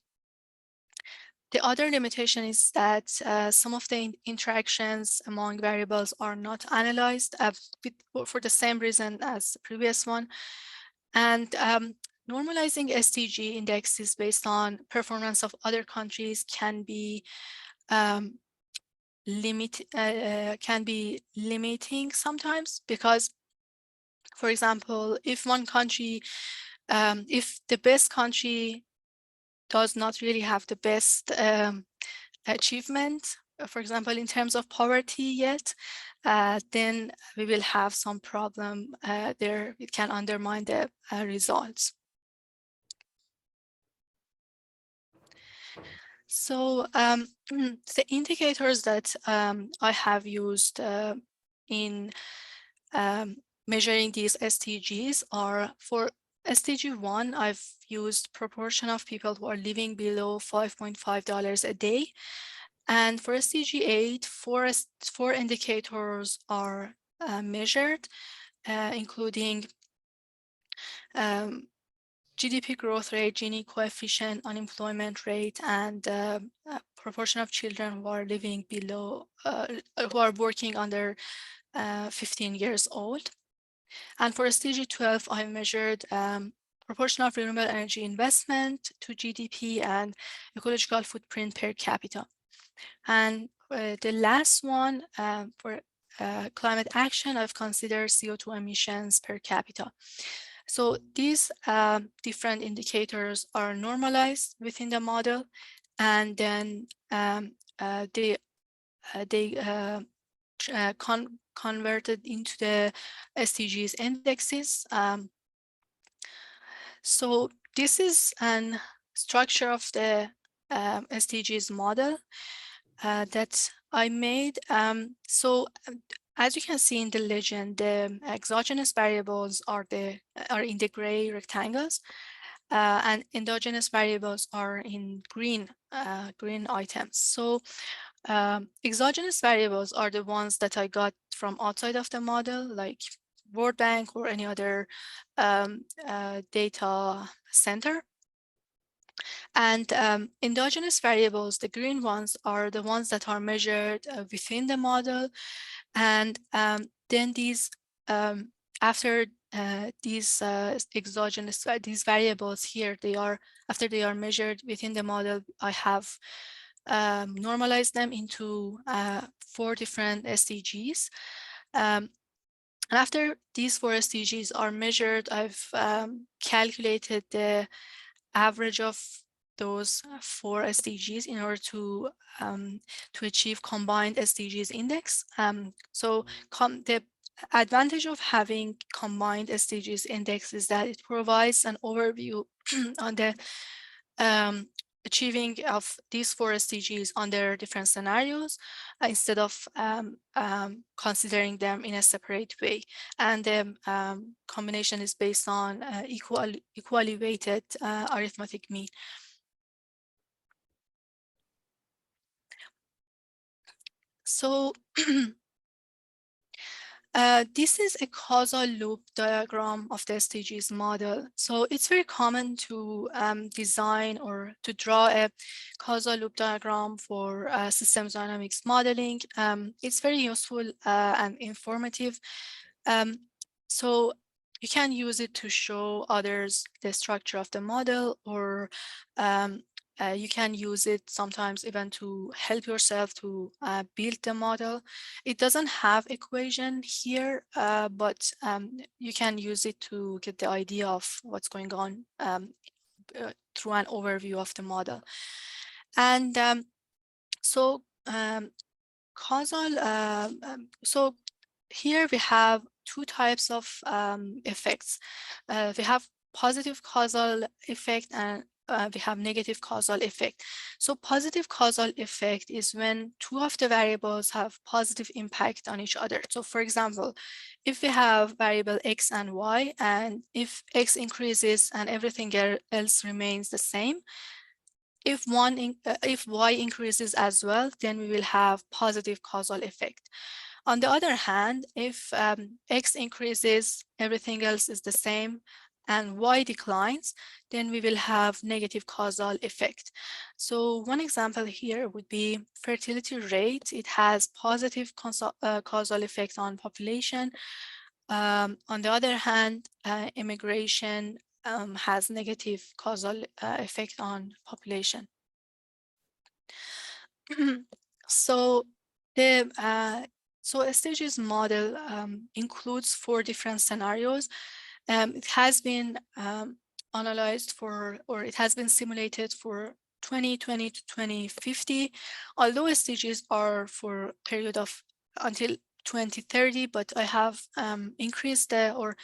the other limitation is that some of the interactions among variables are not analyzed for the same reason as the previous one. And normalizing SDG indexes based on performance of other countries can be limiting sometimes, because For example, if one country, if the best country does not really have the best achievement, for example, in terms of poverty yet, then we will have some problem there. It can undermine the results. So the indicators that I have used in measuring these SDGs are, for SDG 1, I've used proportion of people who are living below $5.5 a day. And for SDG 8, four indicators are measured, including GDP growth rate, Gini coefficient, unemployment rate, and proportion of children who are living below, who are working under 15 years old. And for SDG 12, I measured proportion of renewable energy investment to GDP and ecological footprint per capita. And the last one, for climate action, I've considered CO2 emissions per capita. So these different indicators are normalized within the model, and then they converted into the SDGs indexes. So this is an structure of the SDGs model that I made. As you can see in the legend, the exogenous variables are in the gray rectangles, and endogenous variables are in green items. So exogenous variables are the ones that I got from outside of the model, like World Bank or any other data center. And endogenous variables, the green ones, are the ones that are measured within the model. And then these, after these exogenous, these variables here, after they are measured within the model, I have normalized them into 4 different SDGs. And after these 4 SDGs are measured, I've calculated the average of those 4 SDGs in order to achieve combined SDGs index. So the advantage of having combined SDGs index is that it provides an overview on the achieving of these 4 SDGs under different scenarios instead of considering them in a separate way. And the combination is based on equally weighted arithmetic mean. So this is a causal loop diagram of the SDGs model. So it's very common to design or to draw a causal loop diagram for systems dynamics modeling. It's very useful and informative. So you can use it to show others the structure of the model, or you can use it sometimes even to help yourself to build the model. It doesn't have equation here, but you can use it to get the idea of what's going on through an overview of the model. And so here we have 2 types of effects. We have positive causal effect and we have negative causal effect. So positive causal effect is when 2 of the variables have positive impact on each other. So for example, if we have variable X and Y, and if X increases and everything else remains the same, if Y increases as well, then we will have positive causal effect. On the other hand, if X increases, everything else is the same, and Y declines, then we will have negative causal effect. So one example here would be fertility rate. It has positive causal effect on population. On the other hand, immigration has negative causal effect on population. So So SDGs model includes 4 different scenarios. It has been analyzed for, or it has been simulated for 2020 to 2050, although SDGs are for a period of until 2030, but I have increased or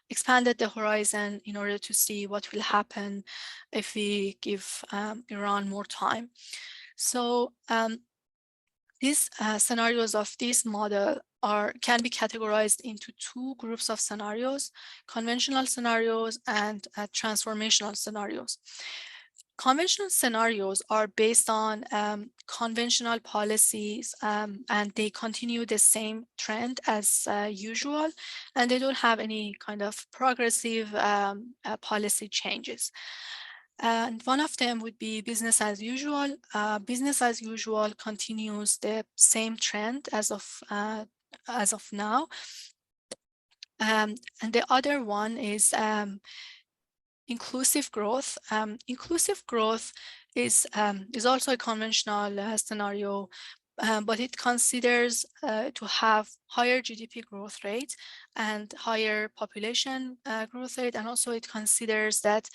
expanded the horizon in order to see what will happen if we give Iran more time. So these scenarios of this model can be categorized into 2 groups of scenarios: conventional scenarios and transformational scenarios. Conventional scenarios are based on conventional policies, and they continue the same trend as usual, and they don't have any kind of progressive policy changes. And one of them would be business as usual. Business as usual continues the same trend as of now. And the other one is inclusive growth. Inclusive growth is also a conventional scenario, but it considers to have higher GDP growth rate and higher population growth rate, and also it considers that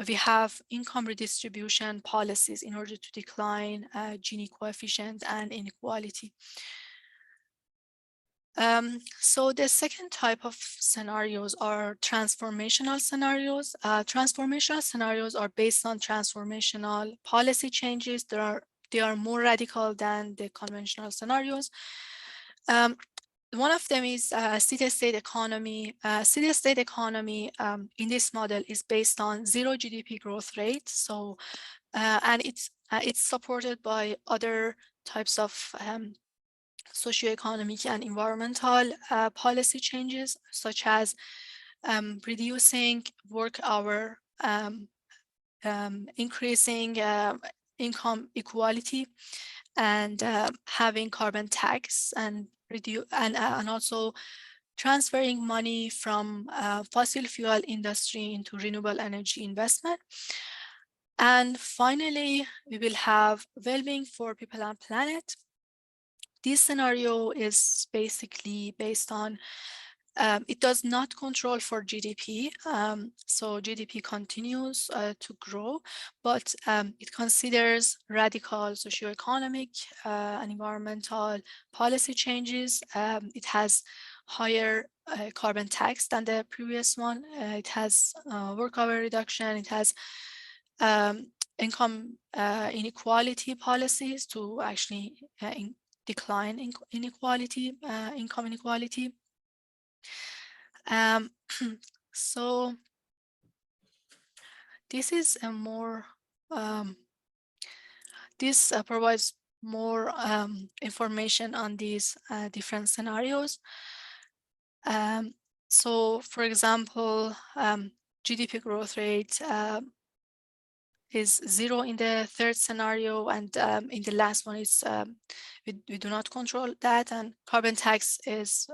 we have income redistribution policies in order to decline Gini coefficient and inequality. So the second type of scenarios are transformational scenarios. Transformational scenarios are based on transformational policy changes. They are more radical than the conventional scenarios. One of them is city-state economy. City-state economy in this model is based on 0 GDP growth rate. So, and it's supported by other types of socioeconomic and environmental policy changes, such as reducing work hour, increasing income equality, and having carbon tax, and also transferring money from fossil fuel industry into renewable energy investment. And finally, we will have well-being for people and planet. This scenario is basically based on, it does not control for GDP. So GDP continues to grow, but it considers radical socioeconomic and environmental policy changes. It has higher carbon tax than the previous one. It has work hour reduction. It has income inequality policies to actually decline in inequality, income inequality. So this is a more, this provides more information on these different scenarios. So for example, GDP growth rate is 0 in the third scenario, and in the last one is we do not control that, and carbon tax is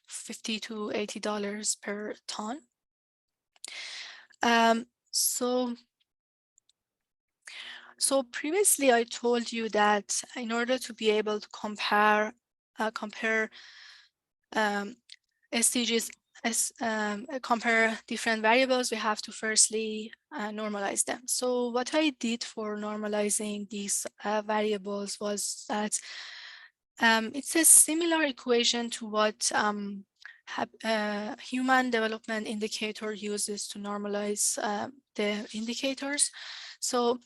$50 to $80 per ton. So previously I told you that in order to be able to compare SDGs, compare different variables, we have to firstly normalize them. So what I did for normalizing these variables was that it's a similar equation to what human development indicator uses to normalize the indicators. So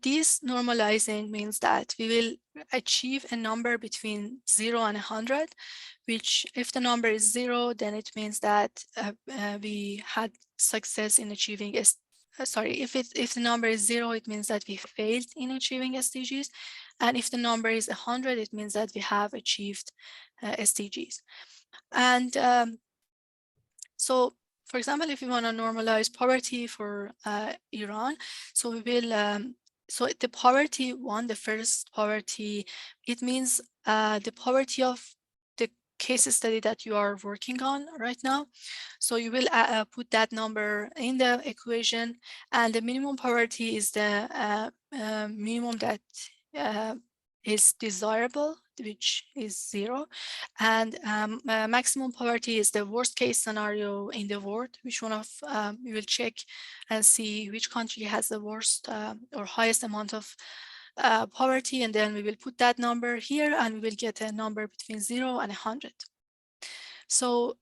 this normalizing means that we will achieve a number between 0 and 100, which if the number is 0, then it means that we had success in achieving, if the number is 0, it means that we failed in achieving SDGs. And if the number is 100, it means that we have achieved SDGs. And so, for example, if we want to normalize poverty for Iran, so we will, so the poverty one, the first poverty, it means the poverty of the case study that you are working on right now. So you will put that number in the equation, and the minimum poverty is the minimum that is desirable, which is 0, and maximum poverty is the worst case scenario in the world, which one of we will check and see which country has the worst or highest amount of poverty, and then we will put that number here and we will get a number between 0 and 100. So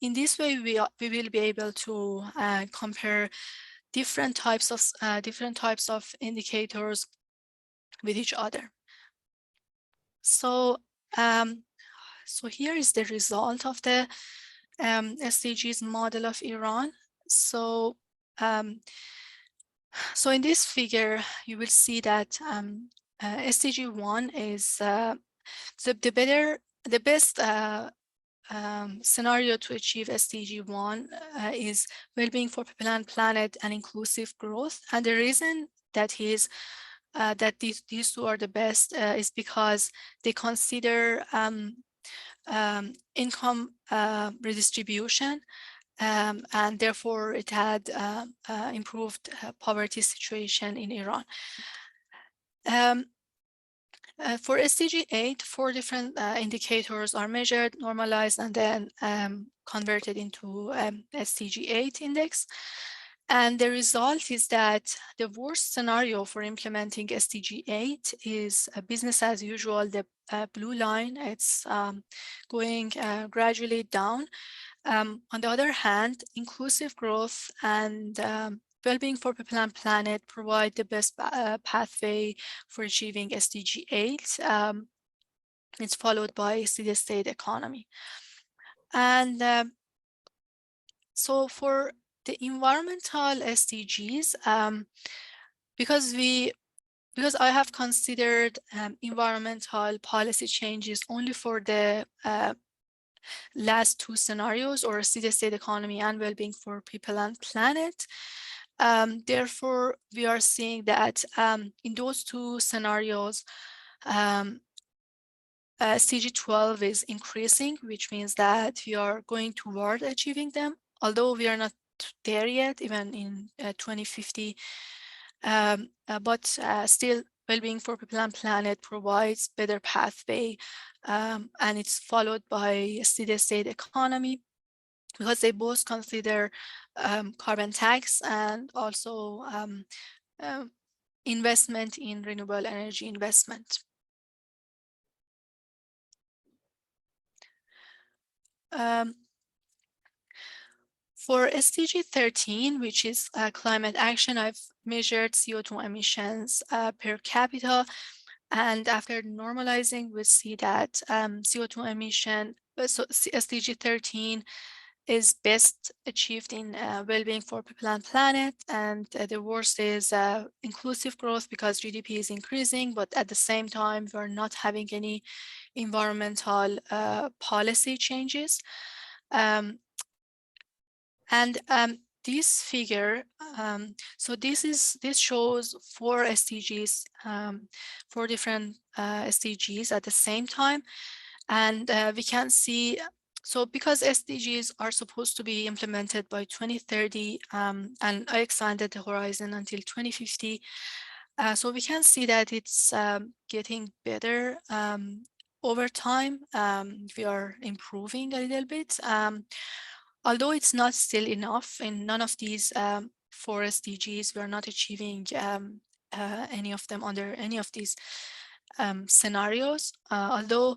in this way, we will be able to compare different types of indicators with each other. So so here is the result of the SDGs model of Iran. So so in this figure, you will see that SDG 1 is the best scenario to achieve SDG 1 is well-being for people and planet and inclusive growth. And the reason that that these two are the best is because they consider income redistribution, and therefore it had improved poverty situation in Iran. For SDG 8, 4 different indicators are measured, normalized, and then converted into SDG 8 index. And the result is that the worst scenario for implementing SDG 8 is business as usual, the blue line. It's going gradually down. On the other hand, inclusive growth and well-being for people and planet provide the best pathway for achieving SDG 8. It's followed by steady-state economy. And so for the environmental SDGs, because I have considered environmental policy changes only for the last 2 scenarios, or steady-state economy and well-being for people and planet. Therefore, we are seeing that in those 2 scenarios, SDG 12 is increasing, which means that we are going toward achieving them, although we are not there yet, even in 2050. But still, well-being for people and planet provides better pathway, and it's followed by steady-state economy, because they both consider carbon tax and also investment in renewable energy investment. For SDG 13, which is climate action, I've measured CO2 emissions per capita. And after normalizing, we see that CO2 emission, so SDG 13 is best achieved in well-being for people and planet. And the worst is inclusive growth, because GDP is increasing, but at the same time, we're not having any environmental policy changes. This figure, so this shows 4 SDGs, 4 different SDGs at the same time, and we can see. So because SDGs are supposed to be implemented by 2030, and I expanded the horizon until 2050, so we can see that it's getting better over time. We are improving a little bit. Although it's not still enough in none of these 4 SDGs, we are not achieving any of them under any of these scenarios. Although,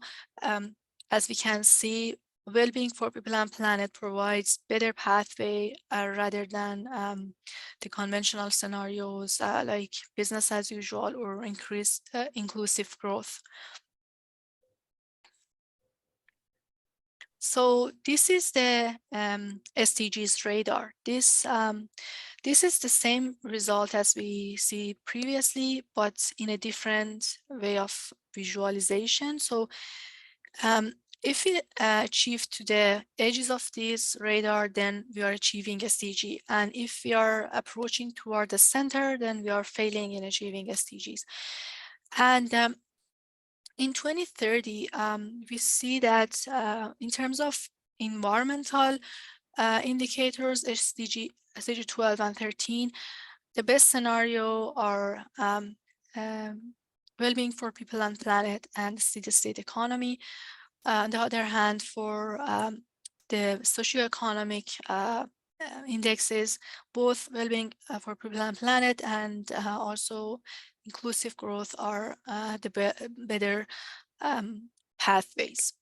as we can see, well-being for people and planet provides better pathway rather than the conventional scenarios like business as usual or increased inclusive growth. So this is the SDGs radar. This is the same result as we see previously, but in a different way of visualization. So if we achieve to the edges of this radar, then we are achieving SDG. And if we are approaching toward the center, then we are failing in achieving SDGs. And in 2030, we see that in terms of environmental indicators, SDG 12 and 13, the best scenario are well-being for people and planet and city-state economy. On the other hand, for the socioeconomic indexes, both well-being for people and planet and also inclusive growth are the better pathways.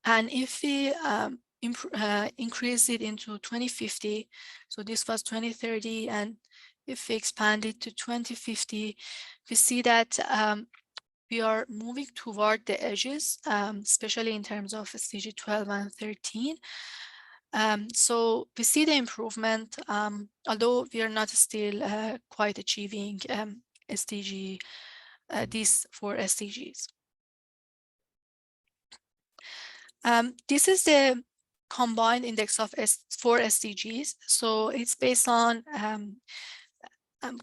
And if we increase it into 2050, so this was 2030, and if we expand it to 2050, we see that we are moving toward the edges, especially in terms of SDG 12 and 13. So we see the improvement, although we are not still quite achieving SDG, these 4 SDGs. This is the combined index of 4 SDGs. So it's based on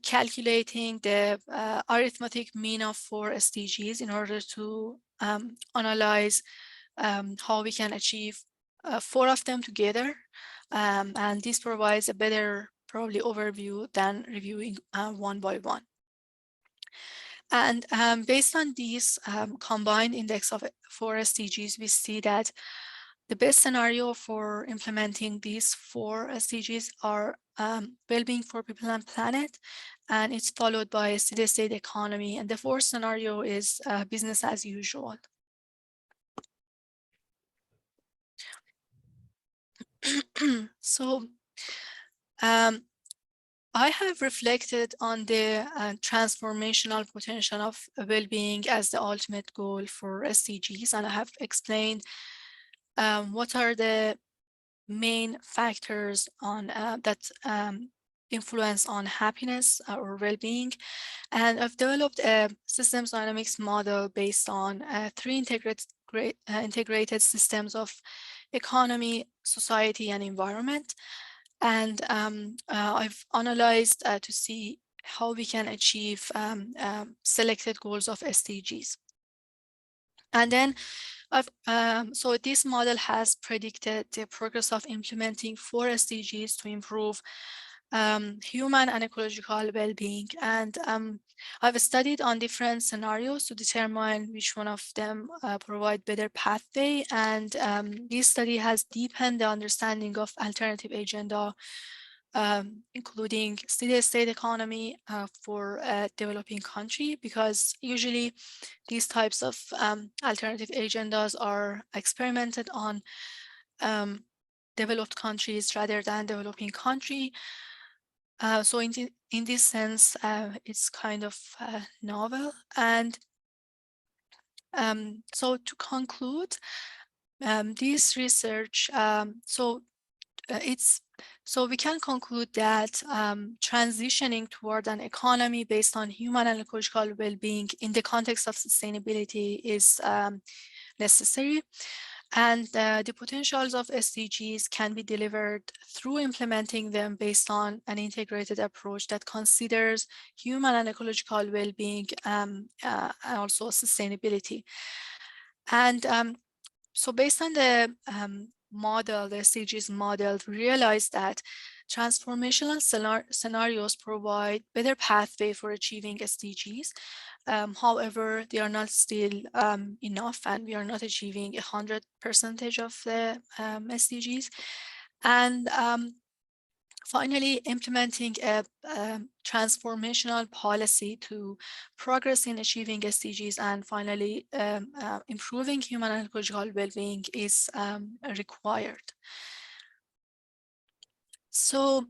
calculating the arithmetic mean of 4 SDGs in order to analyze how we can achieve 4 of them together. And this provides a better, probably, overview than reviewing one by one. And based on these combined index of 4 SDGs, we see that the best scenario for implementing these 4 SDGs are well-being for people and planet, and it's followed by a city-state economy. And the 4th scenario is business as usual. So I have reflected on the transformational potential of well-being as the ultimate goal for SDGs, and I have explained what are the main factors on that influence on happiness or well-being. And I've developed a systems dynamics model based on 3 integrated systems of economy, society, and environment. And I've analyzed to see how we can achieve selected goals of SDGs. And then so this model has predicted the progress of implementing 4 SDGs to improve human and ecological well-being. And I've studied on different scenarios to determine which one of them provide better pathway. And this study has deepened the understanding of alternative agenda, including city-state economy for a developing country, because usually these types of alternative agendas are experimented on developed countries rather than developing country. So in this sense, it's kind of novel. And so to conclude, this research, so we can conclude that transitioning toward an economy based on human and ecological well-being in the context of sustainability is necessary. And the potentials of SDGs can be delivered through implementing them based on an integrated approach that considers human and ecological well-being and also sustainability. And so based on the model, the SDGs model, we realized that transformational scenarios provide better pathway for achieving SDGs. However, they are not still enough, and we are not achieving 100% of the SDGs. And finally, implementing a transformational policy to progress in achieving SDGs and finally improving human and ecological well-being is required. So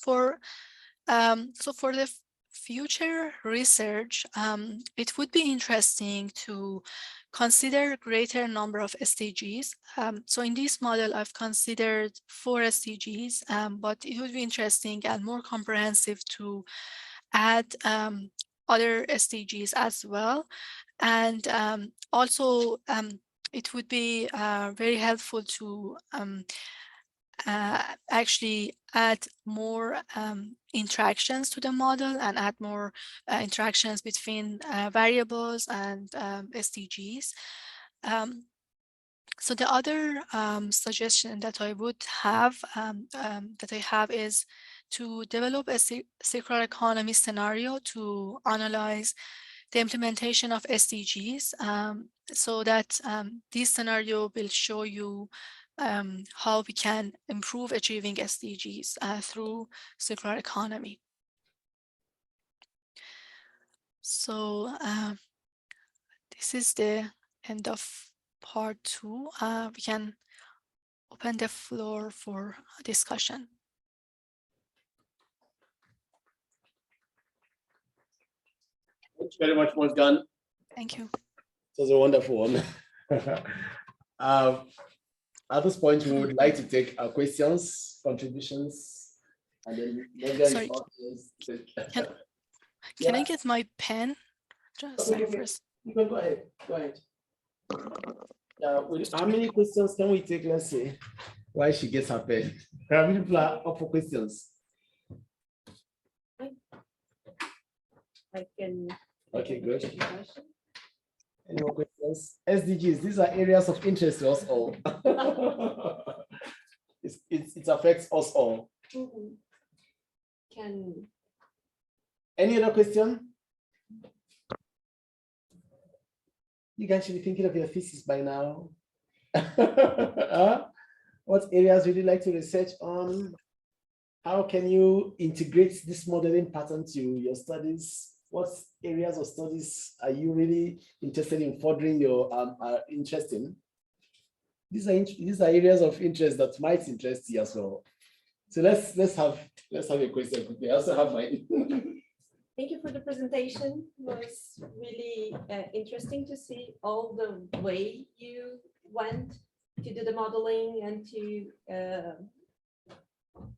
for the future research, it would be interesting to consider greater number of SDGs. So in this model, I've considered 4 SDGs, but it would be interesting and more comprehensive to add other SDGs as well. And also, it would be very helpful to actually add more interactions to the model and add more interactions between variables and SDGs. So the other suggestion that I would have, is to develop a circular economy scenario to analyze the implementation of SDGs, so that this scenario will show you how we can improve achieving SDGs through circular economy. So this is the end of part 2. We can open the floor for discussion. Thank you very much, Mojgan. Thank you. It was a wonderful one. At this point, we would like to take questions, contributions, and then Sorry. Can I get my pen? Just Okay, first. You can go ahead. Go ahead. How many questions can we take? Let's see. Why she gets her pen. How many people are up for questions? I can. Okay, good. Any more questions? SDGs, these are areas of interest to us all. It affects us all. Mm-hmm. Any other question? You guys should be thinking of your thesis by now. What areas would you like to research on? How can you integrate this modeling pattern to your studies? What areas of studies are you really interested in furthering your interest in? These are areas of interest that might interest you as well. So let's have a question quickly. I also have mine. Thank you for the presentation. It was really interesting to see all the way you went to do the modeling and to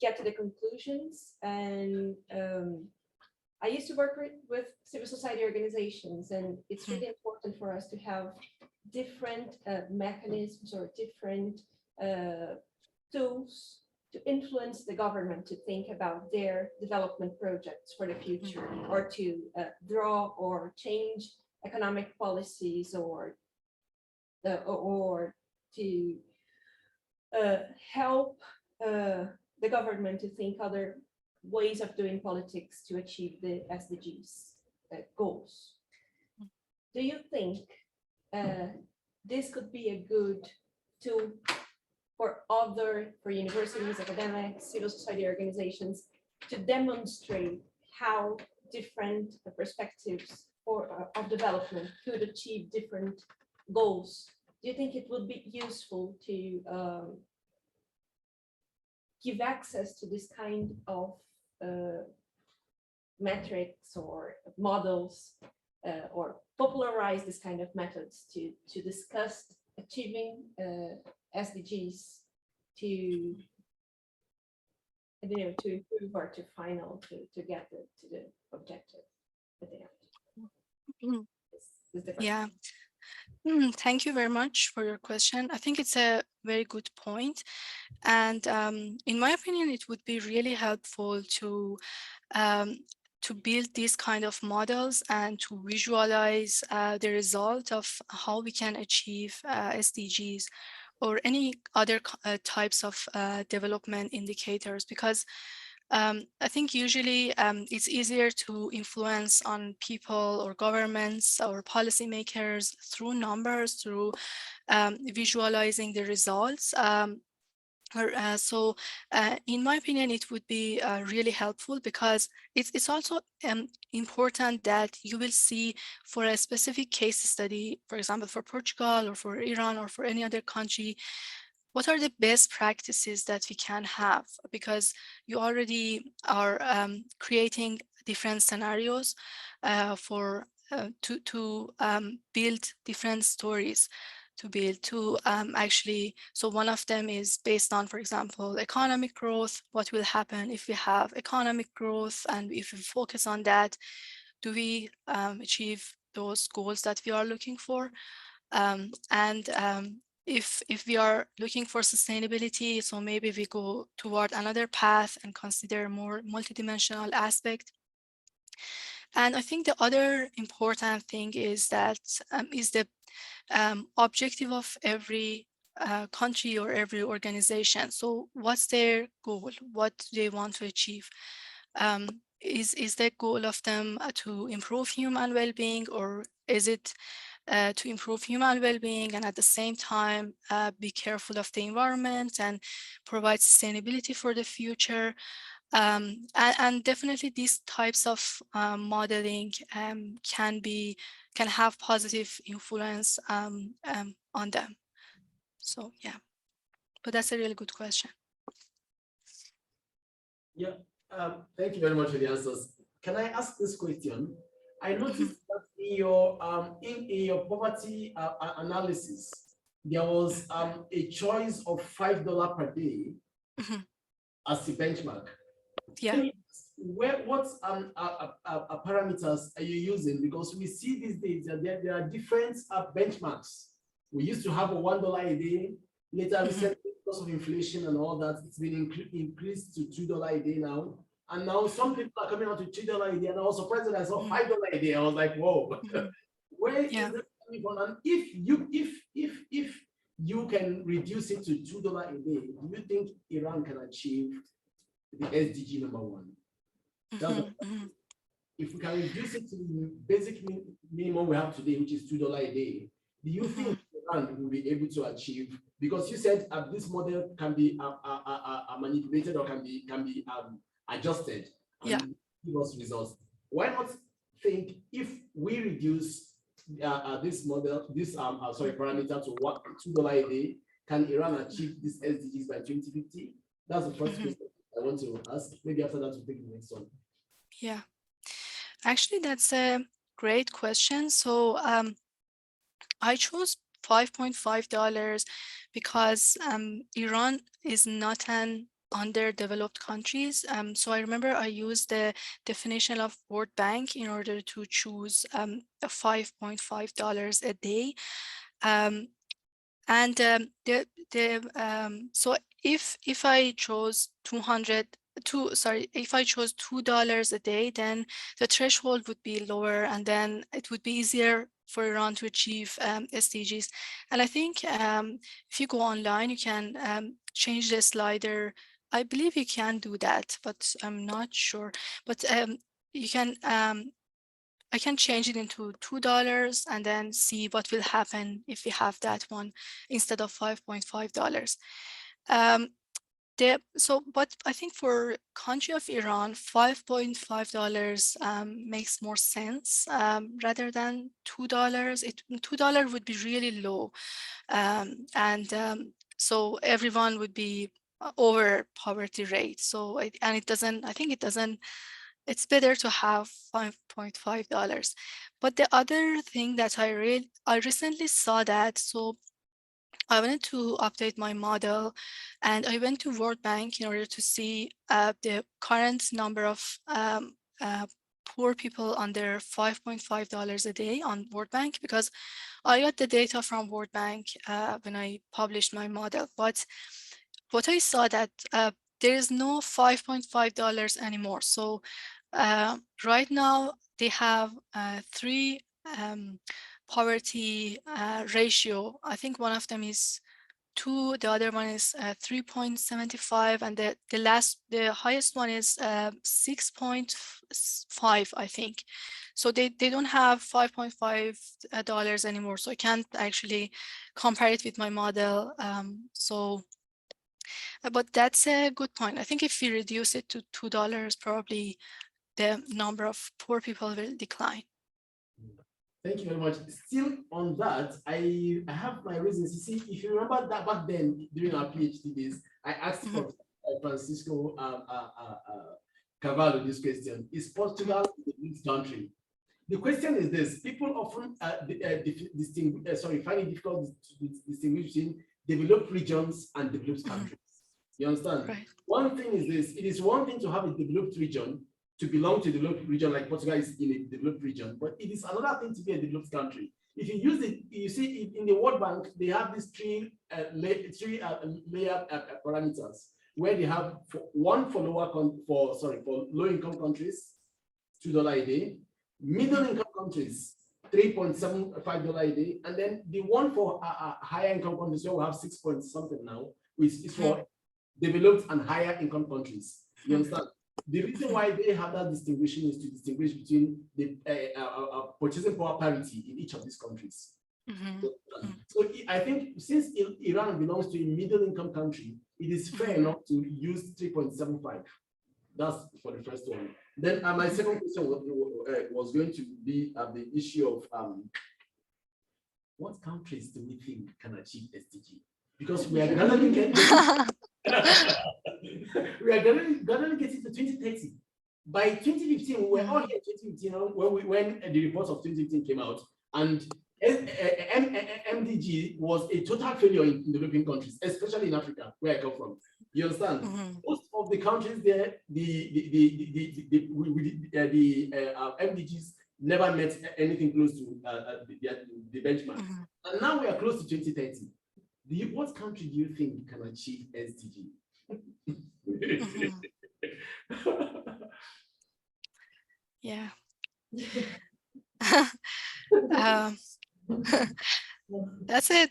get to the conclusions. And I used to work with civil society organizations, and it's really important for us to have different mechanisms or different tools to influence the government to think about their development projects for the future, or to draw or change economic policies, or to help the government to think other ways of doing politics to achieve the SDGs goals. Do you think this could be a good tool for universities, academics, civil society organizations to demonstrate how different perspectives of development could achieve different goals? Do you think it would be useful to give access to this kind of metrics or models, or popularize this kind of methods to discuss achieving SDGs to improve or to get to the objective at the end? Yeah. Thank you very much for your question. I think it's a very good point. And in my opinion, it would be really helpful to build these kind of models and to visualize the result of how we can achieve SDGs or any other types of development indicators, because I think usually it's easier to influence on people or governments or policymakers through numbers, through visualizing the results. So in my opinion, it would be really helpful, because it's also important that you will see for a specific case study, for example, for Portugal or for Iran or for any other country, what are the best practices that we can have, because you already are creating different scenarios to build different stories actually. So one of them is based on, for example, economic growth. What will happen if we have economic growth, and if we focus on that, do we achieve those goals that we are looking for? If we are looking for sustainability, so maybe we go toward another path and consider more multidimensional aspect. And I think the other important thing is that is the objective of every country or every organization. So what's their goal? What do they want to achieve? Is the goal of them to improve human well-being, or is it to improve human well-being and at the same time be careful of the environment and provide sustainability for the future? And definitely these types of modeling can have positive influence on them. So yeah, but that's a really good question. Yeah, thank you very much for the answers. Can I ask this question? I noticed that in your poverty analysis, there was a choice of $5 per day as the benchmark. Yeah. What parameters are you using? Because we see these days that there are different benchmarks. We used to have a $1 a day. Later, recently, because of inflation and all that, it's been increased to $2 a day now. And now some people are coming out to $2 a day. And I was surprised that I saw $5 a day. I was like, whoa, where is that coming from? And if you can reduce it to $2 a day, do you think Iran can achieve the SDG #1? If we can reduce it to the basic minimum we have today, which is $2 a day, do you think Iran will be able to achieve? Because you said this model can be manipulated or can be adjusted and give us results. Why not think if we reduce this model, parameter to $2 a day, can Iran achieve this SDGs by 2050? That's the first question I want to ask. Maybe after that we'll take the next one. Yeah, actually that's a great question. So I chose $5.5 because Iran is not an underdeveloped countries. So I remember I used the definition of World Bank in order to choose a $5.5 a day. So if I chose if I chose $2 a day, then the threshold would be lower, and then it would be easier for Iran to achieve SDGs. And I think if you go online, you can change the slider. I believe you can do that, but I'm not sure. But you can. I can change it into $2 and then see what will happen if we have that one instead of $5.5. But I think for country of Iran, $5.5 makes more sense rather than $2. $2 would be really low, so everyone would be over poverty rate. So it's better to have $5.5. But the other thing that I recently saw that, so I wanted to update my model, and I went to World Bank in order to see the current number of poor people under $5.5 a day on World Bank, because I got the data from World Bank when I published my model. But what I saw that there is no $5.5 anymore. So right now they have 3 poverty ratio. I think one of them is 2, the other one is 3.75, and the highest one is 6.5, I think. So they don't have $5.5 anymore. So I can't actually compare it with my model. But that's a good point. I think if we reduce it to $2, probably the number of poor people will decline. Thank you very much. Still on that, I have my reasons. You see, if you remember that back then during our PhD days, I asked Francisco Carvalho this question: is Portugal the rich country? The question is this: people often find it difficult to distinguish between developed regions and developed countries. You understand? Right. One thing is this: it is one thing to have a developed region, to belong to a developed region, like Portugal is in a developed region, but it is another thing to be a developed country. If you use it, you see in the World Bank, they have these three layer parameters, where they have one for low income countries, $2 a day, middle income countries, $3.75 a day, and then the one for higher income countries, where we have 6 point something now, which is for developed and higher income countries. You understand? The reason why they have that distinction is to distinguish between the purchasing power parity in each of these countries. So I think since Iran belongs to a middle income country, it is fair enough to use 3.75. That's for the first one. Then my second question was going to be the issue of what countries do we think can achieve SDG? Because we are gradually getting we are gradually getting to 2030. By 2015, we were all here in 2015 when the report of 2015 came out, and MDG was a total failure in developing countries, especially in Africa, where I come from. You understand? Most of the countries there, the MDGs never met anything close to the benchmark. And now we are close to 2030. What country do you think can achieve SDG? Yeah. That's a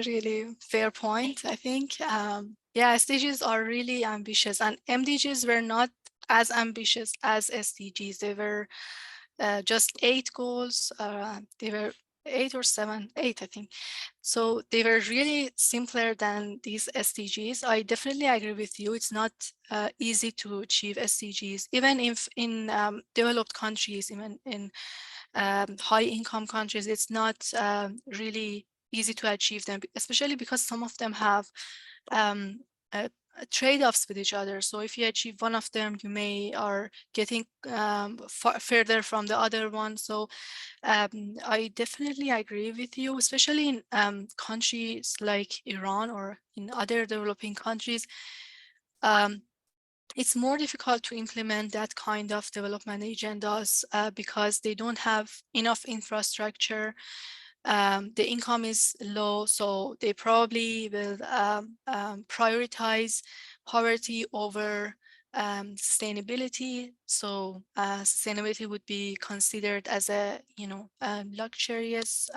really fair point, I think. Yeah, SDGs are really ambitious, and MDGs were not as ambitious as SDGs. They were just 8 goals. They were 8 or 7, 8, I think. So they were really simpler than these SDGs. I definitely agree with you. It's not easy to achieve SDGs, even if in developed countries, even in high income countries, it's not really easy to achieve them, especially because some of them have trade-offs with each other. So if you achieve one of them, you may are getting further from the other one. So I definitely agree with you, especially in countries like Iran or in other developing countries. It's more difficult to implement that kind of development agendas because they don't have enough infrastructure. The income is low, so they probably will prioritize poverty over sustainability. So sustainability would be considered as a luxurious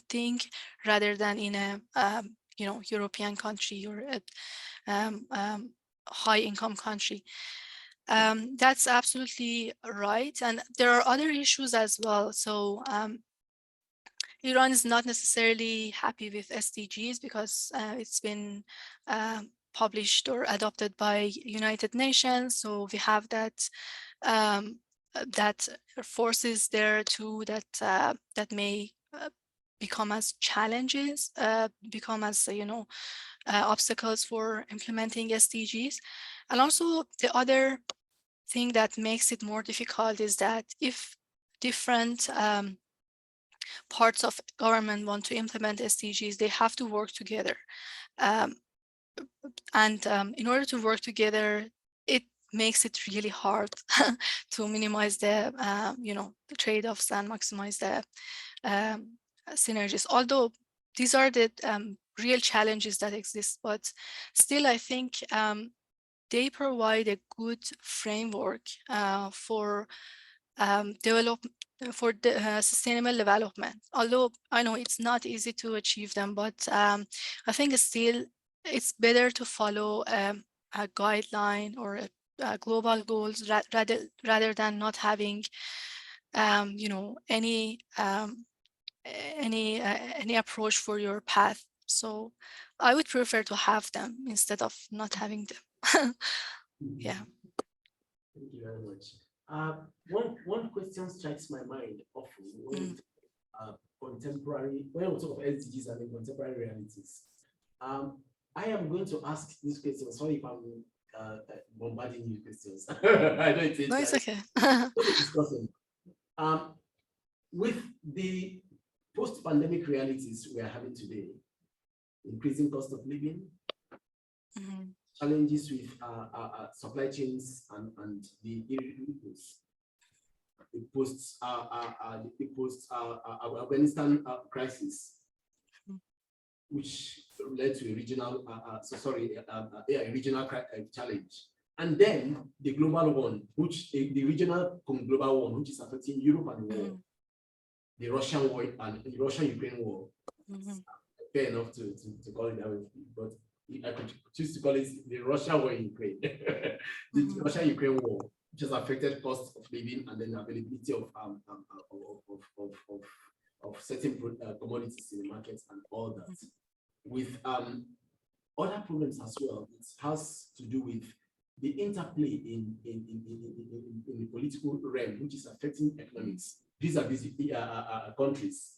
thing rather than in a European country or a high income country. That's absolutely right. And there are other issues as well. So Iran is not necessarily happy with SDGs because it's been published or adopted by United Nations. So we have that forces there too that may become as challenges, become as obstacles for implementing SDGs. And also the other thing that makes it more difficult is that if different parts of government want to implement SDGs, they have to work together. And in order to work together, it makes it really hard to minimize the the trade-offs and maximize the synergies. Although these are the real challenges that exist, but still I think they provide a good framework for sustainable development. Although I know it's not easy to achieve them, but I think still it's better to follow a guideline or a global goals rather than not having any approach for your path. So I would prefer to have them instead of not having them. Yeah. Thank you very much. One question strikes my mind often when when we talk of SDGs and in contemporary realities. I am going to ask this question. Sorry if I'm bombarding you with questions. I know it is. No, it's okay. With the post-pandemic realities we are having today, increasing cost of living, challenges with supply chains and the inputs, the post-Afghanistan crisis, which led to a regional, regional challenge, and then the global one, which the regional global one, which is affecting Europe and the world. the Russian war and the Russian-Ukraine war. Fair enough to call it that way, but I could choose to call it the Russian war in Ukraine. The Russian-Ukraine war, which has affected cost of living and then availability of certain commodities in the markets and all that. With other problems as well, it has to do with the interplay in the political realm, which is affecting economics. These are countries.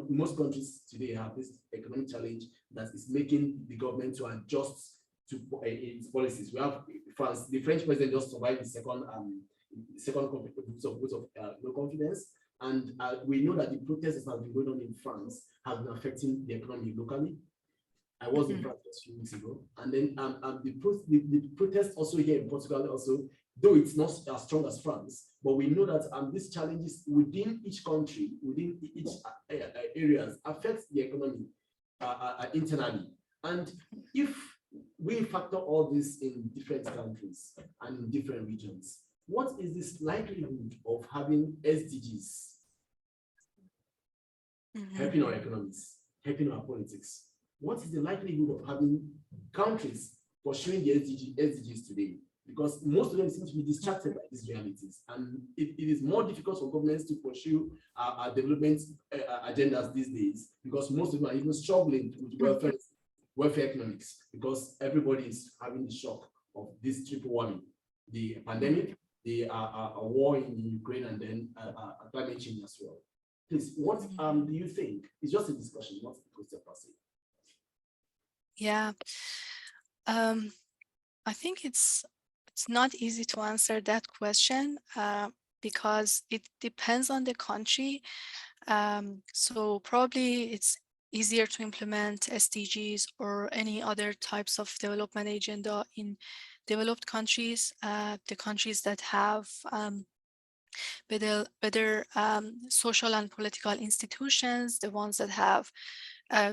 Most countries today have this economic challenge that is making the government to adjust to its policies. We have France. The French president just survived the second vote of no confidence, and we know that the protests that have been going on in France have been affecting the economy locally. I was in France just a few weeks ago, and then the protests also here in Portugal also, though it's not as strong as France, but we know that these challenges within each country, within each areas, affect the economy internally. And if we factor all this in different countries and in different regions, what is this likelihood of having SDGs helping our economies, helping our politics? What is the likelihood of having countries pursuing the SDGs today? Because most of them seem to be distracted by these realities, and it is more difficult for governments to pursue our development agendas these days, because most of them are even struggling with welfare economics, because everybody is having the shock of this triple whammy: the pandemic, the war in Ukraine, and then climate change as well. Please, what do you think? It's just a discussion, not a question per se. Yeah, I think it's not easy to answer that question because it depends on the country. So probably it's easier to implement SDGs or any other types of development agenda in developed countries, the countries that have better social and political institutions, the ones that have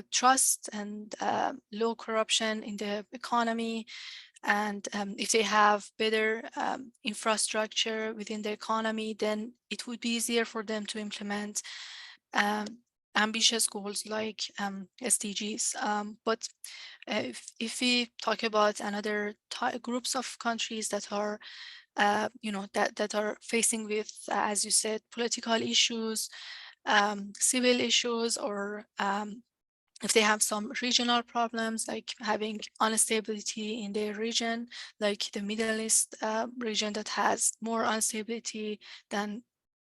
trust and low corruption in the economy. And if they have better infrastructure within the economy, then it would be easier for them to implement ambitious goals like SDGs. But if we talk about another groups of countries that are, that are facing with, as you said, political issues, civil issues, or if they have some regional problems, like having instability in their region, like the Middle East region that has more instability than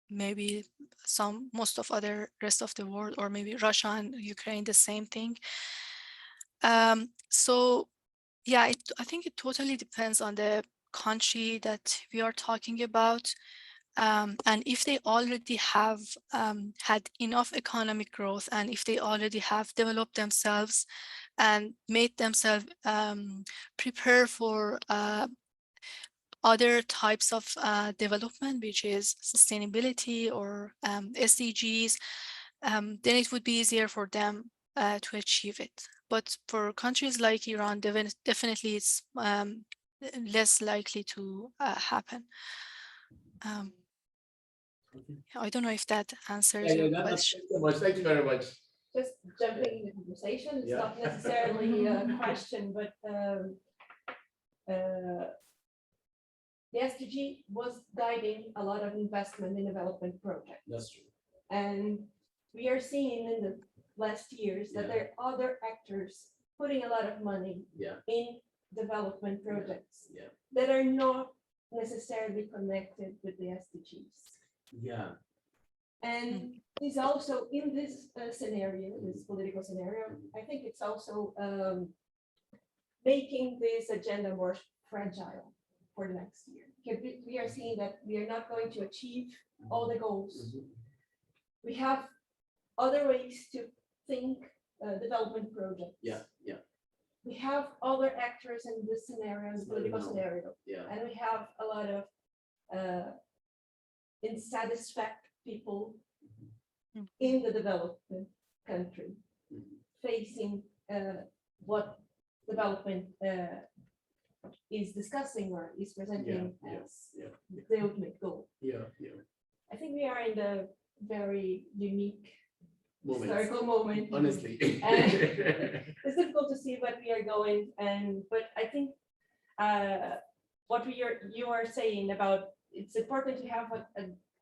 maybe most of other rest of the world, or maybe Russia and Ukraine, the same thing. So yeah, I think it totally depends on the country that we are talking about. And if they already have had enough economic growth, and if they already have developed themselves and made themselves prepare for other types of development, which is sustainability or SDGs, then it would be easier for them to achieve it. But for countries like Iran, definitely it's less likely to happen. I don't know if that answers your question. Thank you so much. Thank you very much. Just jumping in the conversation, it's not necessarily a question, but the SDG was guiding a lot of investment in development projects. That's true. And we are seeing in the last years that there are other actors putting a lot of money in development projects that are not necessarily connected with the SDGs. Yeah. And it's also in this scenario, this political scenario, I think it's also making this agenda more fragile for the next year. Because we are seeing that we are not going to achieve all the goals. We have other ways to think development projects. We have other actors in this scenario, in the political scenario. And we have a lot of unsatisfied people in the development country facing what development is discussing or is presenting as the ultimate goal. I think we are in the very unique Moments. historical moment. Honestly. And it's difficult to see what we are going, but I think what you are saying about it's important to have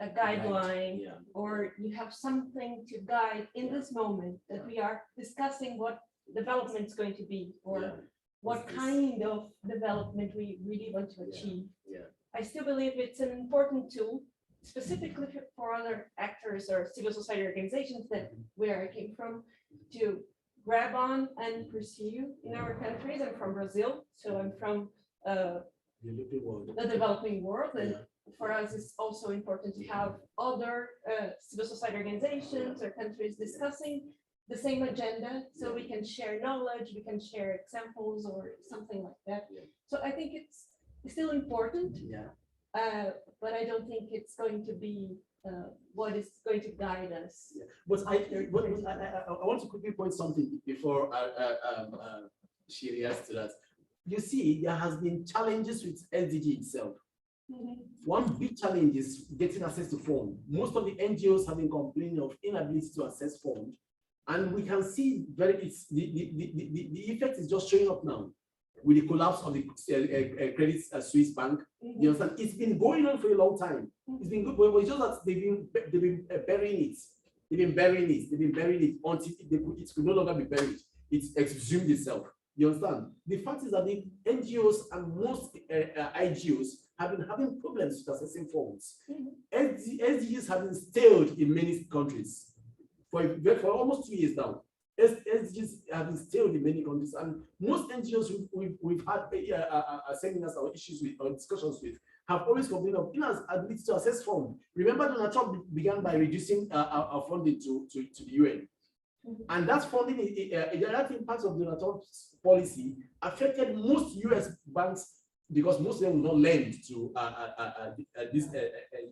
a guideline, Yeah. or you have something to guide in this moment that we are discussing what development is going to be, or Yeah. what kind of development we really want to achieve. Yeah. I still believe it's an important tool, specifically for other actors or civil society organizations that where I came from, to grab on and pursue in our countries. I'm from Brazil, so I'm from the developing world, and for us it's also important to have other civil society organizations or countries discussing the same agenda, so we can share knowledge, we can share examples or something like that. Yeah. So I think it's still important, Yeah. but I don't think it's going to be what is going to guide us. Yeah. But I want to quickly point something before she reacts to that. You see, there has been challenges with SDG itself. One big challenge is getting access to funds. Most of the NGOs have been complaining of inability to access funds, and we can see the effect is just showing up now with the collapse of the Credit Suisse Bank. You understand? It's been going on for a long time. It's been good, but it's just that they've been burying it. They've been burying it until it could no longer be buried. It's exhumed itself. You understand? The fact is that the NGOs and most IGOs have been having problems with accessing funds. SDGs have been stalled in many countries for almost 2 years now. SDGs have been stalled in many countries, and most NGOs we've had seminars or issues with or discussions with have always complained of inability to access funds. Remember, Donald Trump began by reducing our funding to the UN. And that funding, that impact of Donald Trump's policy affected most US banks, because most of them will not lend to these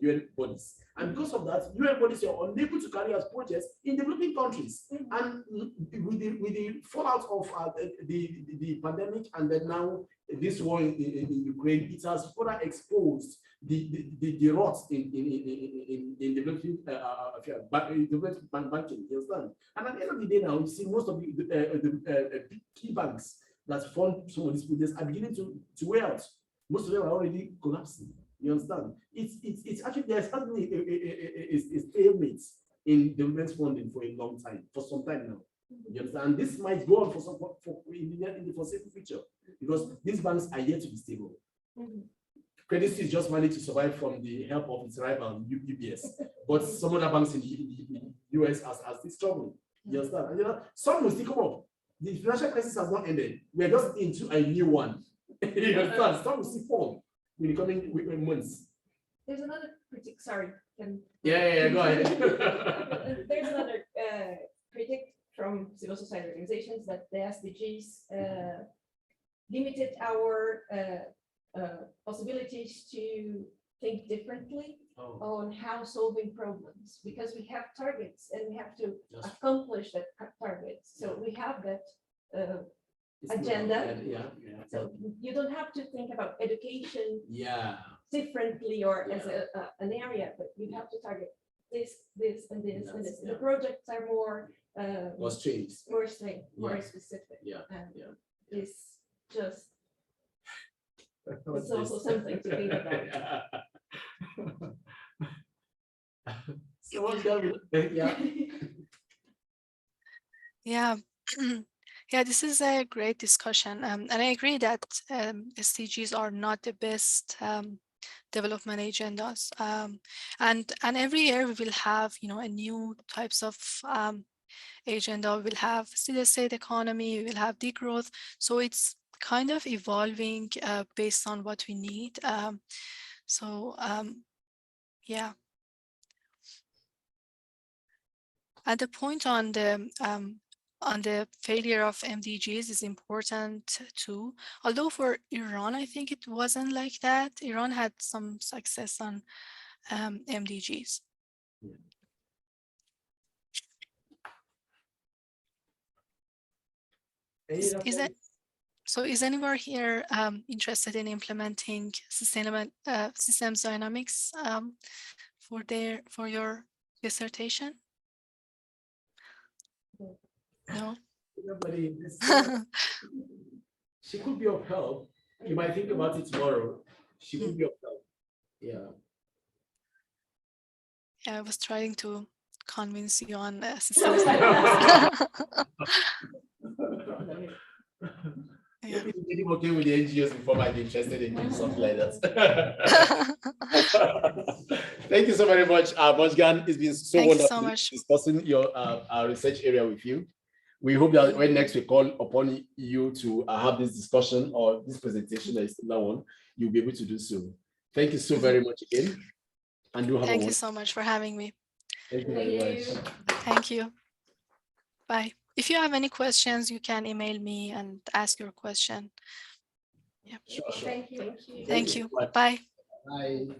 UN bodies. And because of that, UN bodies are unable to carry out projects in developing countries. And with the fallout of the pandemic, and then now this war in Ukraine, it has further exposed the rots in developing banking. You understand? And at the end of the day, now you see most of the key banks that fund some of these projects are beginning to wear out. Most of them are already collapsing. You understand? It's actually, there's suddenly a stalemate in development funding for a long time, for some time now. You understand? And this might go on in the foreseeable future, because these banks are yet to be stable. Credit Suisse just managed to survive from the help of its rival UBS, but some other banks in the US are still struggling. You understand? And some will still come up. The financial crisis has not ended. We are just into a new one. You understand? Some will still fall in the coming months. There's another critic. Sorry. Yeah, go ahead. There's another critic from civil society organizations that the SDGs limited our possibilities to think differently on how solving problems, because we have targets and we have to accomplish that targets. So we have that agenda. So you don't have to think about education differently or as an area, but you have to target this, and this, and this. The projects are more strange, more specific. It's just it's also something to think about. Yeah, this is a great discussion, and I agree that SDGs are not the best development agendas, and every year we will have a new types of agenda. We will have still state economy, we will have degrowth, so it's kind of evolving based on what we need. Yeah. And the point on the failure of MDGs is important too. Although for Iran, I think it wasn't like that. Iran had some success on MDGs. Is anyone here interested in implementing sustainable systems dynamics for your dissertation? No. Nobody in this. She could be of help. You might think about it tomorrow. She could be of help. Yeah. Yeah, I was trying to convince you on this. Yeah. Maybe you're getting okay with the NGOs before might be interested in doing something like that. Thank you so very much, Mojgan. It's been so Thank you wonderful so much. discussing your our research area with you. We hope that when next we call upon you to have this discussion or this presentation, or a similar one, you'll be able to do so. Thank you so very much again. And do have Thank you so much for having me. Thank you very much. Thank you. Bye. If you have any questions, you can email me and ask your question. Yeah. Sure. Thank you. Thank you. Bye. Bye.